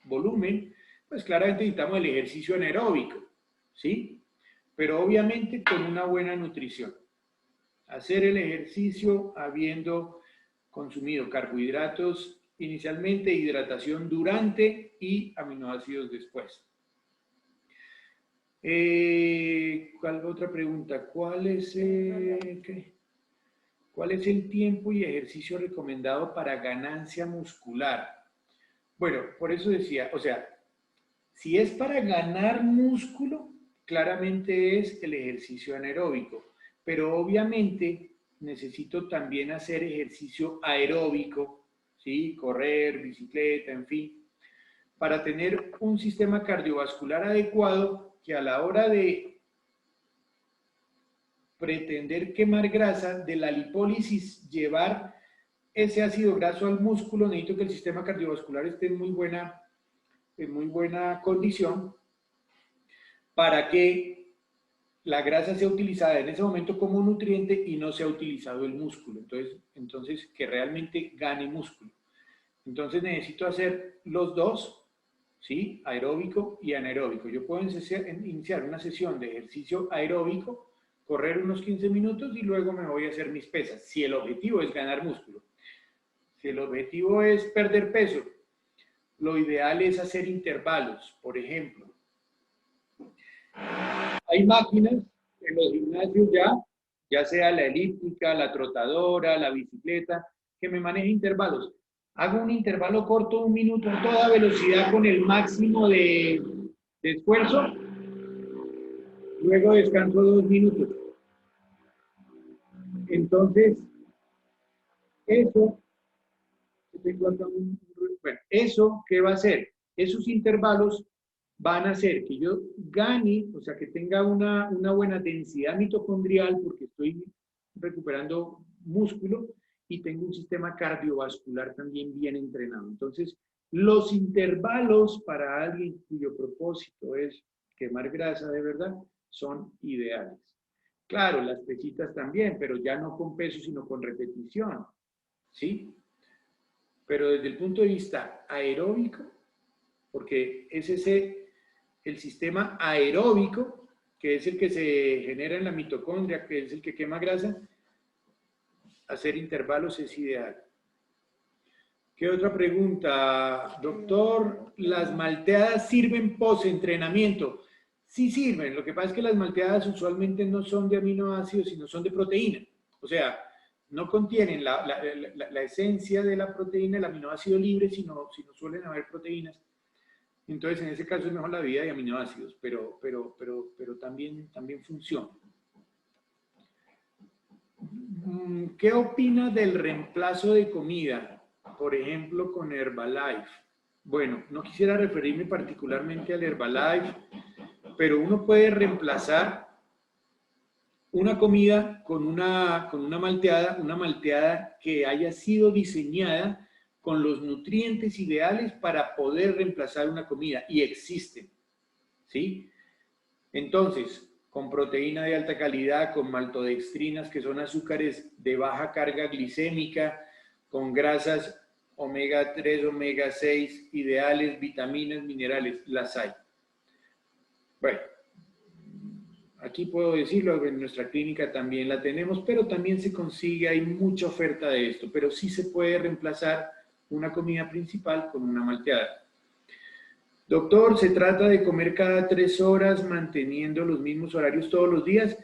volumen, pues claramente necesitamos el ejercicio anaeróbico, ¿sí? Pero obviamente con una buena nutrición. Hacer el ejercicio habiendo consumido carbohidratos inicialmente, hidratación durante y aminoácidos después. ¿Cuál otra pregunta? ¿Cuál es el tiempo y ejercicio recomendado para ganancia muscular? Bueno, por eso decía, o sea, si es para ganar músculo, claramente es el ejercicio anaeróbico. Pero obviamente necesito también hacer ejercicio aeróbico, ¿sí? Correr, bicicleta, en fin, para tener un sistema cardiovascular adecuado que a la hora de pretender quemar grasa, de la lipólisis llevar ese ácido graso al músculo, necesito que el sistema cardiovascular esté en muy buena condición para que la grasa sea utilizada en ese momento como nutriente y no sea utilizado el músculo. Entonces que realmente gane músculo. Entonces necesito hacer los dos, ¿sí? Aeróbico y anaeróbico. Yo puedo iniciar una sesión de ejercicio aeróbico, correr unos 15 minutos y luego me voy a hacer mis pesas, si el objetivo es ganar músculo. Si el objetivo es perder peso, lo ideal es hacer intervalos, por ejemplo. Hay máquinas en los gimnasios ya sea la elíptica, la trotadora, la bicicleta, que me maneje intervalos. Hago un intervalo corto, 1 minuto, a toda velocidad con el máximo de esfuerzo. Luego descanso 2 minutos. Entonces, eso, ¿qué va a hacer? Esos intervalos van a hacer que yo gane, o sea, que tenga una buena densidad mitocondrial, porque estoy recuperando músculo, y tengo un sistema cardiovascular también bien entrenado. Entonces, los intervalos para alguien cuyo propósito es quemar grasa de verdad son ideales. Claro, las pesitas también, pero ya no con peso, sino con repetición, ¿sí? Pero desde el punto de vista aeróbico, porque es el sistema aeróbico, que es el que se genera en la mitocondria, que es el que quema grasa, hacer intervalos es ideal. ¿Qué otra pregunta? Doctor, ¿las malteadas sirven post-entrenamiento? Sí sirven, lo que pasa es que las malteadas usualmente no son de aminoácidos, sino son de proteína. O sea, no contienen la esencia de la proteína, el aminoácido libre, sino suelen haber proteínas. Entonces, en ese caso es mejor la vida de aminoácidos, pero también funciona. ¿Qué opina del reemplazo de comida? Por ejemplo, con Herbalife. Bueno, no quisiera referirme particularmente al Herbalife, pero uno puede reemplazar una comida con una malteada que haya sido diseñada con los nutrientes ideales para poder reemplazar una comida, y existen, ¿sí? Entonces, con proteína de alta calidad, con maltodextrinas, que son azúcares de baja carga glicémica, con grasas omega 3, omega 6, ideales, vitaminas, minerales, las hay. Bueno, aquí puedo decirlo, en nuestra clínica también la tenemos, pero también se consigue, hay mucha oferta de esto, pero sí se puede reemplazar una comida principal con una malteada. Doctor, ¿se trata de comer cada 3 horas manteniendo los mismos horarios todos los días?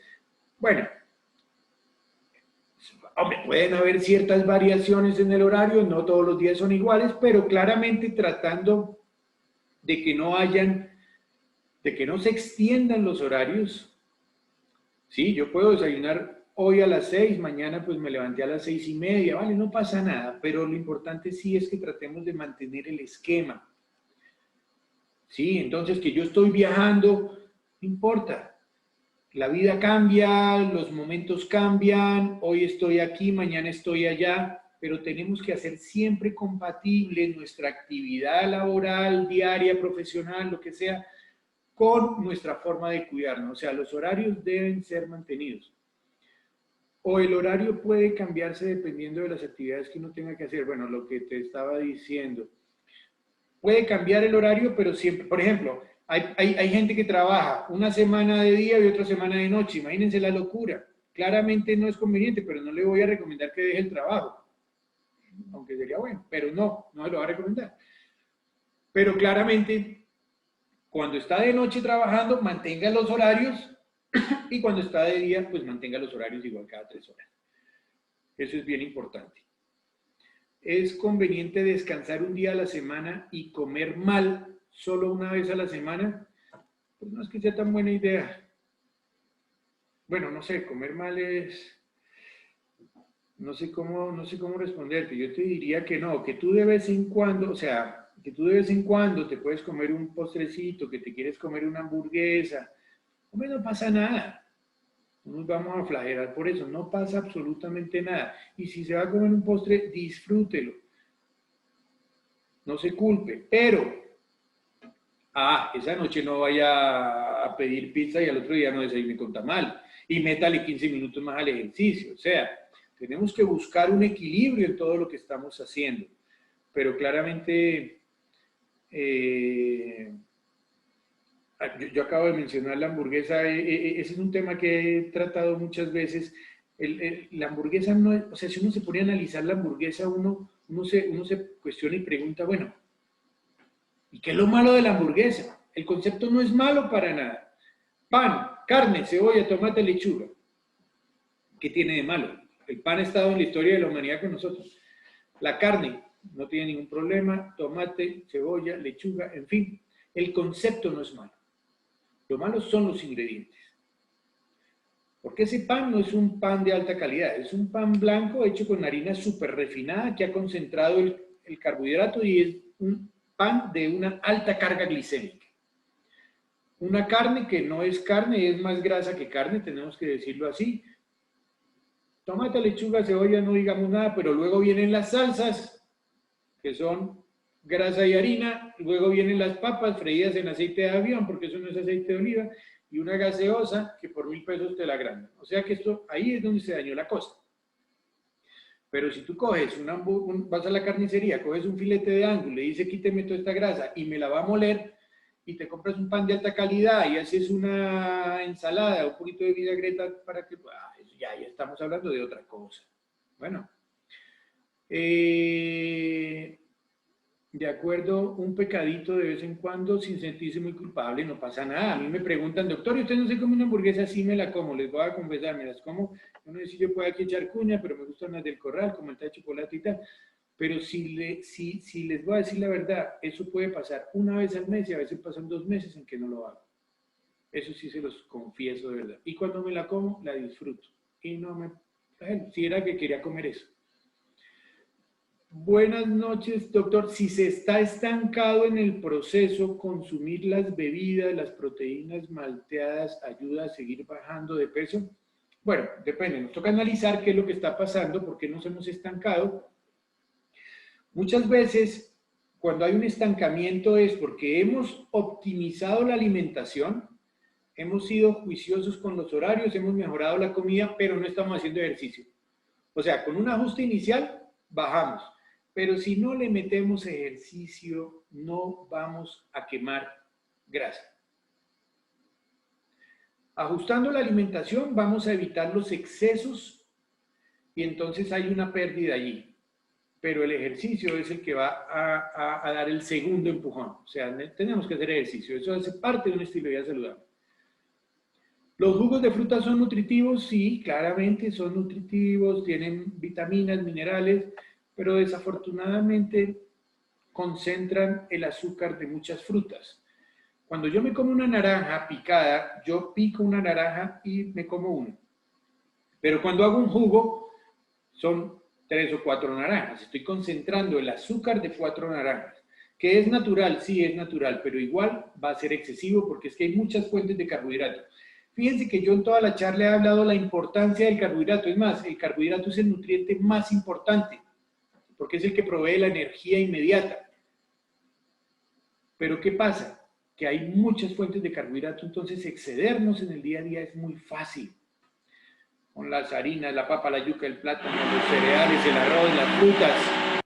Bueno, hombre, pueden haber ciertas variaciones en el horario, no todos los días son iguales, pero claramente tratando de que no se extiendan los horarios. Sí, yo puedo desayunar hoy a las 6, mañana pues me levanté a las 6:30, vale, no pasa nada, pero lo importante sí es que tratemos de mantener el esquema. Sí, entonces que yo estoy viajando, no importa. La vida cambia, los momentos cambian, hoy estoy aquí, mañana estoy allá, pero tenemos que hacer siempre compatible nuestra actividad laboral, diaria, profesional, lo que sea, con nuestra forma de cuidarnos. O sea, los horarios deben ser mantenidos. O el horario puede cambiarse dependiendo de las actividades que uno tenga que hacer. Bueno, lo que te estaba diciendo. Puede cambiar el horario, pero siempre, por ejemplo, hay gente que trabaja una semana de día y otra semana de noche. Imagínense la locura. Claramente no es conveniente, pero no le voy a recomendar que deje el trabajo. Aunque sería bueno, pero no se lo voy a recomendar. Pero claramente, cuando está de noche trabajando, mantenga los horarios, y cuando está de día, pues mantenga los horarios igual cada 3 horas. Eso es bien importante. ¿Es conveniente descansar un día a la semana y comer mal solo una vez a la semana? Pues no es que sea tan buena idea. Bueno, no sé, comer mal es... No sé cómo responderte. Yo te diría que no, que tú de vez en cuando, o sea, que tú de vez en cuando te puedes comer un postrecito, que te quieres comer una hamburguesa, hombre, no pasa nada. No nos vamos a flagelar por eso, no pasa absolutamente nada. Y si se va a comer un postre, disfrútelo. No se culpe, pero esa noche no vaya a pedir pizza y al otro día no desayune con tamal. Y métale 15 minutos más al ejercicio. O sea, tenemos que buscar un equilibrio en todo lo que estamos haciendo. Pero claramente, yo acabo de mencionar la hamburguesa, ese es un tema que he tratado muchas veces. La hamburguesa no es, o sea, si uno se pone a analizar la hamburguesa, uno se cuestiona y pregunta, bueno, ¿y qué es lo malo de la hamburguesa? El concepto no es malo para nada. Pan, carne, cebolla, tomate, lechuga. ¿Qué tiene de malo? El pan ha estado en la historia de la humanidad con nosotros. La carne no tiene ningún problema, tomate, cebolla, lechuga, en fin. El concepto no es malo. Lo malo son los ingredientes. Porque ese pan no es un pan de alta calidad, es un pan blanco hecho con harina súper refinada que ha concentrado el carbohidrato y es un pan de una alta carga glicémica. Una carne que no es carne, es más grasa que carne, tenemos que decirlo así. Tomate, lechuga, cebolla, no digamos nada, pero luego vienen las salsas, que son grasa y harina, luego vienen las papas freídas en aceite de avión, porque eso no es aceite de oliva, y una gaseosa que por 1.000 pesos te la agrandan. O sea que esto, ahí es donde se dañó la cosa. Pero si tú coges vas a la carnicería, coges un filete de ángulo, le dices quíteme toda esta grasa y me la va a moler, y te compras un pan de alta calidad y haces una ensalada, un poquito de vinagreta para que, ya estamos hablando de otra cosa. Bueno, de acuerdo, un pecadito de vez en cuando sin sentirse muy culpable, no pasa nada. A mí me preguntan, doctor, ¿y usted no se come una hamburguesa? Sí me la como, les voy a confesar, me las como. Yo no sé si yo puedo aquí echar cuña, pero me gustan las del Corral, como el de chocolate y tal. Pero si les voy a decir la verdad, eso puede pasar una vez al mes y a veces pasan 2 meses en que no lo hago. Eso sí se los confieso de verdad. Y cuando me la como, la disfruto. Y no me... Si era que quería comer eso. Buenas noches, doctor. Si se está estancado en el proceso, consumir las bebidas, las proteínas malteadas, ¿ayuda a seguir bajando de peso? Bueno, depende. Nos toca analizar qué es lo que está pasando, por qué nos hemos estancado. Muchas veces, cuando hay un estancamiento es porque hemos optimizado la alimentación, hemos sido juiciosos con los horarios, hemos mejorado la comida, pero no estamos haciendo ejercicio. O sea, con un ajuste inicial, bajamos. Pero si no le metemos ejercicio, no vamos a quemar grasa. Ajustando la alimentación, vamos a evitar los excesos y entonces hay una pérdida allí. Pero el ejercicio es el que va a dar el segundo empujón. O sea, tenemos que hacer ejercicio. Eso hace parte de un estilo de vida saludable. ¿Los jugos de fruta son nutritivos? Sí, claramente son nutritivos, tienen vitaminas, minerales, pero desafortunadamente concentran el azúcar de muchas frutas. Cuando yo me como una naranja picada, yo pico una naranja y me como una. Pero cuando hago un jugo, son 3 o 4 naranjas. Estoy concentrando el azúcar de 4 naranjas. ¿Que es natural? Sí, es natural, pero igual va a ser excesivo porque es que hay muchas fuentes de carbohidratos. Fíjense que yo en toda la charla he hablado de la importancia del carbohidrato. Es más, el carbohidrato es el nutriente más importante porque es el que provee la energía inmediata. Pero ¿qué pasa? Que hay muchas fuentes de carbohidrato, entonces excedernos en el día a día es muy fácil. Con las harinas, la papa, la yuca, el plátano, los cereales, el arroz, las frutas,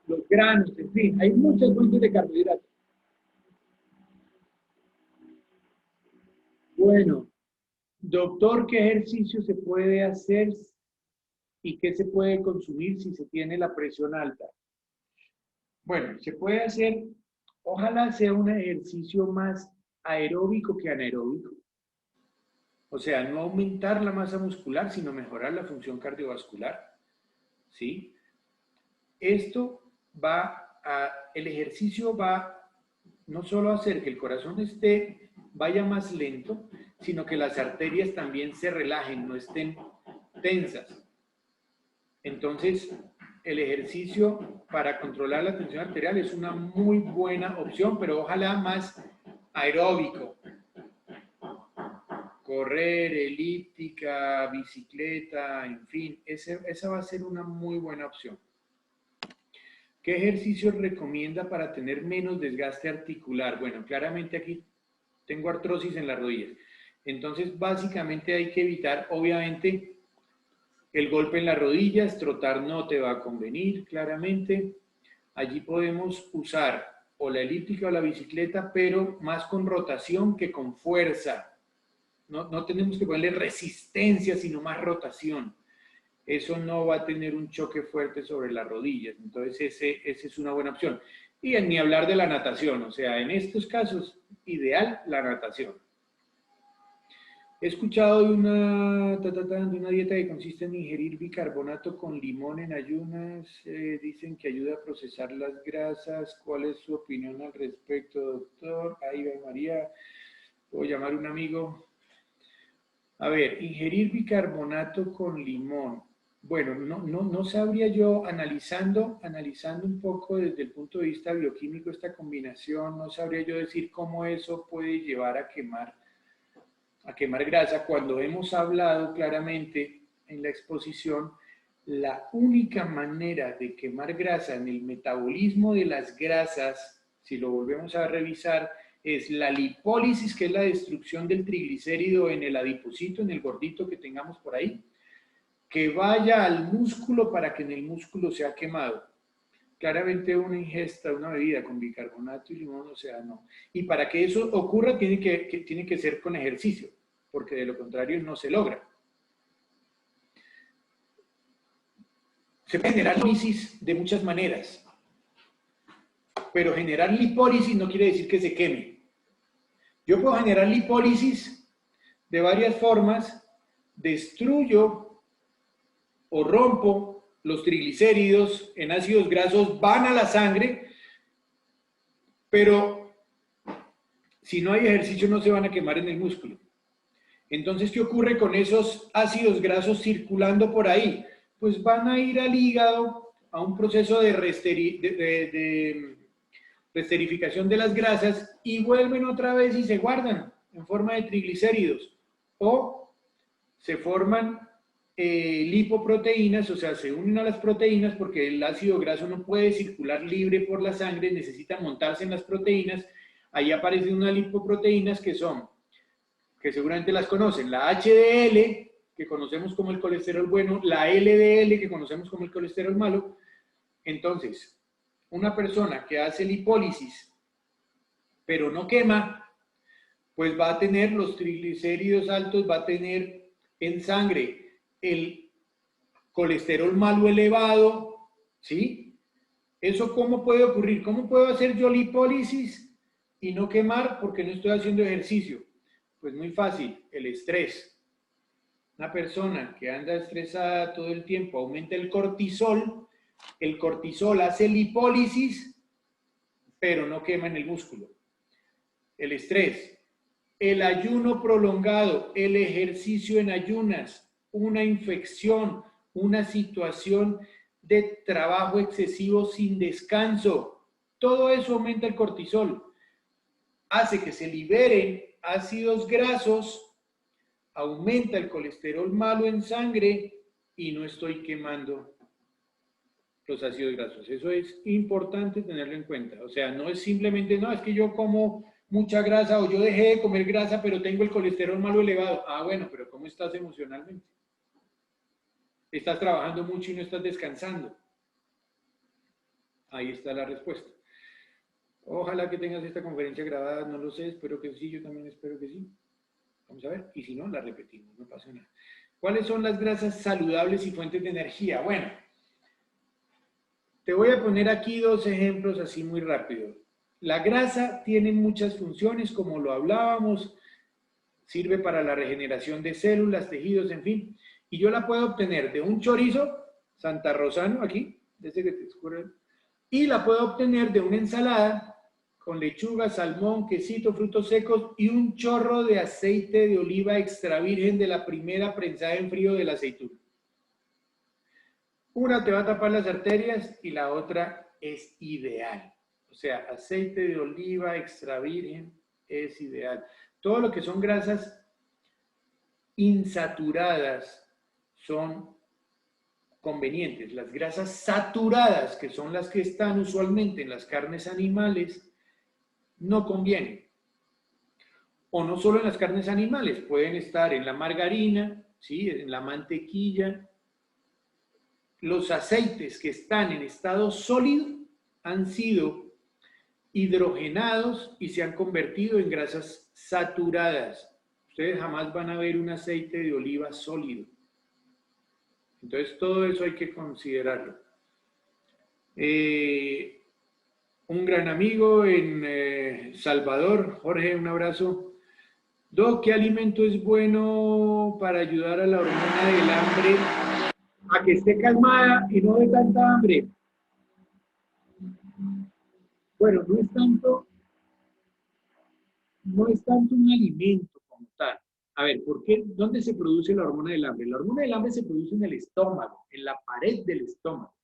los granos, en fin, hay muchas fuentes de carbohidratos. Bueno, doctor, ¿qué ejercicio se puede hacer y qué se puede consumir si se tiene la presión alta? Bueno, se puede hacer, ojalá sea un ejercicio más aeróbico que anaeróbico. O sea, no aumentar la masa muscular, sino mejorar la función cardiovascular. ¿Sí? Esto el ejercicio va no solo a hacer que el corazón vaya más lento, sino que las arterias también se relajen, no estén tensas. Entonces, el ejercicio para controlar la tensión arterial es una muy buena opción, pero ojalá más aeróbico. correr, elíptica, bicicleta, en fin, esa va a ser una muy buena opción. ¿Qué ejercicios recomienda para tener menos desgaste articular? Bueno, claramente aquí tengo artrosis en las rodillas. Entonces, básicamente hay que evitar, obviamente, el golpe en las rodillas. Trotar no te va a convenir, claramente. Allí podemos usar o la elíptica o la bicicleta, pero más con rotación que con fuerza. No tenemos que ponerle resistencia, sino más rotación. Eso no va a tener un choque fuerte sobre las rodillas. Entonces, esa es una buena opción. Y ni hablar de la natación. O sea, en estos casos, ideal la natación. He escuchado de una dieta que consiste en ingerir bicarbonato con limón en ayunas. Dicen que ayuda a procesar las grasas. ¿Cuál es su opinión al respecto, doctor? Ahí va María. Puedo llamar a un amigo. A ver, ingerir bicarbonato con limón. Bueno, no sabría yo, analizando un poco desde el punto de vista bioquímico esta combinación, no sabría yo decir cómo eso puede llevar a quemar grasa. Cuando hemos hablado claramente en la exposición, la única manera de quemar grasa en el metabolismo de las grasas, si lo volvemos a revisar, es la lipólisis, que es la destrucción del triglicérido en el adiposito, en el gordito que tengamos por ahí, que vaya al músculo para que en el músculo sea quemado. Claramente una ingesta, una bebida con bicarbonato y limón, o sea, no. Y para que eso ocurra tiene que ser con ejercicio, porque de lo contrario no se logra. Se puede generar lipólisis de muchas maneras, pero generar lipólisis no quiere decir que se queme. Yo puedo generar lipólisis de varias formas, destruyo o rompo los triglicéridos en ácidos grasos, van a la sangre, pero si no hay ejercicio no se van a quemar en el músculo. Entonces, ¿qué ocurre con esos ácidos grasos circulando por ahí? Pues van a ir al hígado a un proceso de resterificación de las grasas y vuelven otra vez y se guardan en forma de triglicéridos. O se forman lipoproteínas, o sea, se unen a las proteínas porque el ácido graso no puede circular libre por la sangre, necesita montarse en las proteínas. Ahí aparecen unas lipoproteínas que seguramente las conocen, la HDL, que conocemos como el colesterol bueno, la LDL, que conocemos como el colesterol malo. Entonces, una persona que hace lipólisis, pero no quema, pues va a tener los triglicéridos altos, va a tener en sangre el colesterol malo elevado, ¿sí? ¿Eso cómo puede ocurrir? ¿Cómo puedo hacer yo lipólisis y no quemar porque no estoy haciendo ejercicio? Pues muy fácil, el estrés. Una persona que anda estresada todo el tiempo aumenta el cortisol hace lipólisis, pero no quema en el músculo. El estrés, el ayuno prolongado, el ejercicio en ayunas, una infección, una situación de trabajo excesivo sin descanso, todo eso aumenta el cortisol, hace que se liberen ácidos grasos, aumenta el colesterol malo en sangre y no estoy quemando los ácidos grasos. Eso es importante tenerlo en cuenta. O sea, no es simplemente, no, es que yo como mucha grasa o yo dejé de comer grasa, pero tengo el colesterol malo elevado. Ah, bueno, pero ¿cómo estás emocionalmente? Estás trabajando mucho y no estás descansando. Ahí está la respuesta. Ojalá que tengas esta conferencia grabada, no lo sé, espero que sí, yo también espero que sí. Vamos a ver, y si no, la repetimos, no pasa nada. ¿Cuáles son las grasas saludables y fuentes de energía? Bueno, te voy a poner aquí dos ejemplos así muy rápido. La grasa tiene muchas funciones, como lo hablábamos, sirve para la regeneración de células, tejidos, en fin. Y yo la puedo obtener de un chorizo santarrosano, aquí, desde que te escurre, y la puedo obtener de una ensalada con lechuga, salmón, quesito, frutos secos y un chorro de aceite de oliva extra virgen de la primera prensada en frío de la aceituna. Una te va a tapar las arterias y la otra es ideal. O sea, aceite de oliva extra virgen es ideal. Todo lo que son grasas insaturadas son convenientes. Las grasas saturadas, que son las que están usualmente en las carnes animales, no convienen. O no solo en las carnes animales, pueden estar en la margarina, ¿sí? En la mantequilla. Los aceites que están en estado sólido han sido hidrogenados y se han convertido en grasas saturadas. Ustedes jamás van a ver un aceite de oliva sólido. Entonces, todo eso hay que considerarlo. Un gran amigo en Salvador, Jorge, un abrazo. Doc, ¿qué alimento es bueno para ayudar a la hormona del hambre a que esté calmada y no de tanta hambre? Bueno, no es tanto un alimento como tal. A ver, ¿por qué? ¿Dónde se produce la hormona del hambre? La hormona del hambre se produce en el estómago, en la pared del estómago.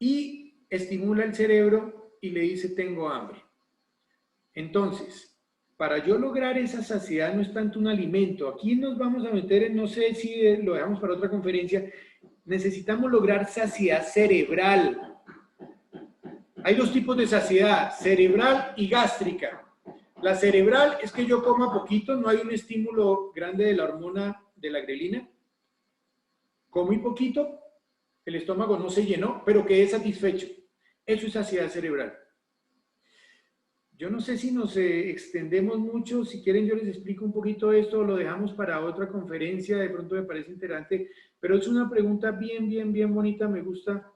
Y estimula el cerebro y le dice, tengo hambre. Entonces, para yo lograr esa saciedad no es tanto un alimento. Aquí nos vamos a meter en, no sé si lo dejamos para otra conferencia, necesitamos lograr saciedad cerebral. Hay dos tipos de saciedad, cerebral y gástrica. La cerebral es que yo coma poquito, no hay un estímulo grande de la hormona de la grelina. Como muy poquito, el estómago no se llenó, pero quedé satisfecho. Eso es saciedad cerebral. Yo no sé si nos extendemos mucho, si quieren yo les explico un poquito esto, o lo dejamos para otra conferencia, de pronto me parece interesante, pero es una pregunta bien bonita, me gusta.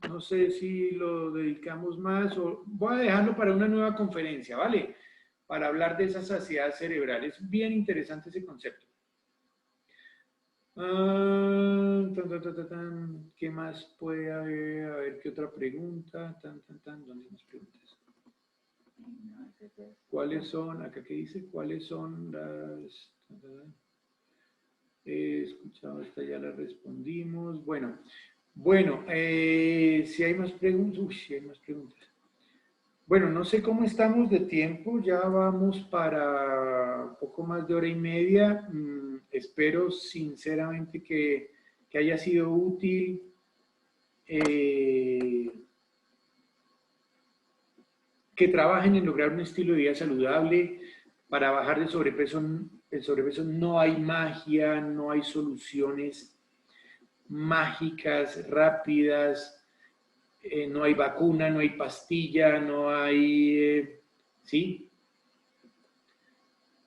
No sé si lo dedicamos más, o voy a dejarlo para una nueva conferencia, ¿vale? Para hablar de esa saciedad cerebral, es bien interesante ese concepto. ¿Qué más puede haber? A ver, ¿qué otra pregunta? ¿Dónde hay más preguntas? ¿Cuáles son? Acá qué dice, ¿cuáles son las? He escuchado, esta ya la respondimos. Bueno, si hay más preguntas, si hay más preguntas. Bueno, no sé cómo estamos de tiempo, ya vamos para poco más de hora y media. Espero sinceramente que haya sido útil. Que trabajen en lograr un estilo de vida saludable. Para bajar de sobrepeso, el sobrepeso no hay magia, no hay soluciones mágicas, rápidas. No hay vacuna, no hay pastilla, no hay, ¿sí?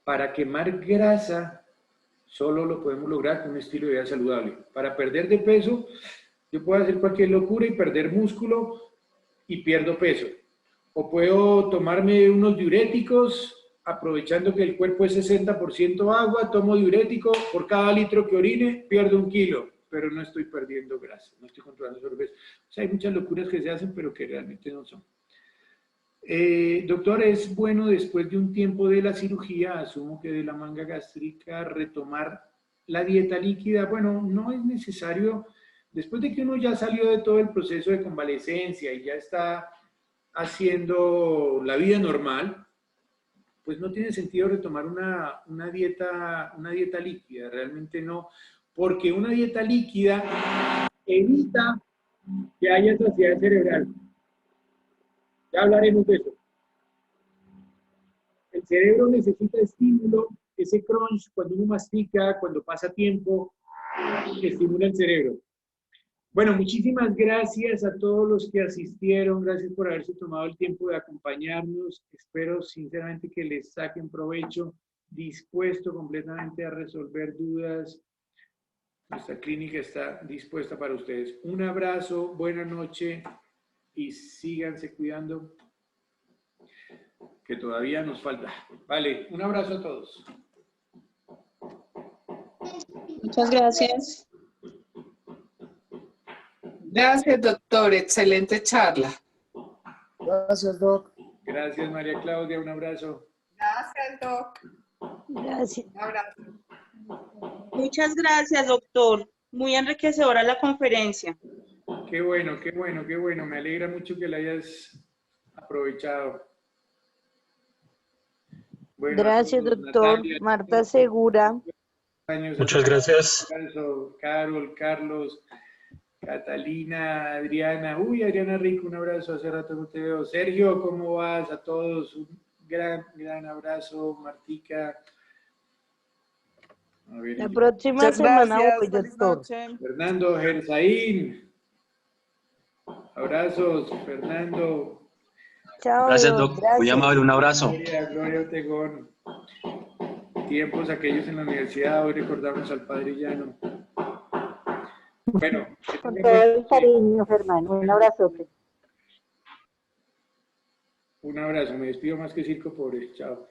Para quemar grasa, solo lo podemos lograr con un estilo de vida saludable. Para perder de peso, yo puedo hacer cualquier locura y perder músculo y pierdo peso. O puedo tomarme unos diuréticos, aprovechando que el cuerpo es 60% agua, tomo diurético, por cada litro que orine, pierdo 1 kilo. Pero no estoy perdiendo grasa, no estoy controlando el sobrepeso. O sea, hay muchas locuras que se hacen, pero que realmente no son. Doctor, ¿es bueno después de un tiempo de la cirugía, asumo que de la manga gástrica, retomar la dieta líquida? Bueno, no es necesario. Después de que uno ya salió de todo el proceso de convalecencia y ya está haciendo la vida normal, pues no tiene sentido retomar una dieta líquida, realmente no. Porque una dieta líquida evita que haya saciedad cerebral. Ya hablaremos de eso. El cerebro necesita estímulo, ese crunch, cuando uno mastica, cuando pasa tiempo, estimula el cerebro. Bueno, muchísimas gracias a todos los que asistieron, gracias por haberse tomado el tiempo de acompañarnos. Espero sinceramente que les saquen provecho, dispuesto completamente a resolver dudas. Nuestra clínica está dispuesta para ustedes. Un abrazo, buena noche y síganse cuidando, que todavía nos falta. Vale, un abrazo a todos. Muchas gracias. Gracias, doctor. Excelente charla. Gracias, Doc. Gracias, María Claudia. Un abrazo. Gracias, doc. Gracias. Un abrazo. Muchas gracias, doctor. Muy enriquecedora la conferencia. Qué bueno, qué bueno, qué bueno. Me alegra mucho que la hayas aprovechado. Bueno, Gracias, a todos, doctor. Natalia, Marta Segura. años, Muchas gracias. Carol, Carlos, Catalina, Adriana. Uy, Adriana Rico, un abrazo. Hace rato no te veo. Sergio, ¿cómo vas? A todos, un gran abrazo. Martica. A ver, La próxima Muchas semana gracias. voy, Feliz doctor. noche. Fernando Gersaín. Abrazos, Fernando. Chao, Gracias, Doc. Muy gracias. amable, un abrazo. Gloria Ortegón. Tiempos aquellos en la universidad, hoy recordamos al padre Llano. Bueno, que Con tengan todo el buen- cariño, Germán. Un abrazo. un abrazo, me despido más que circo pobre. Chao.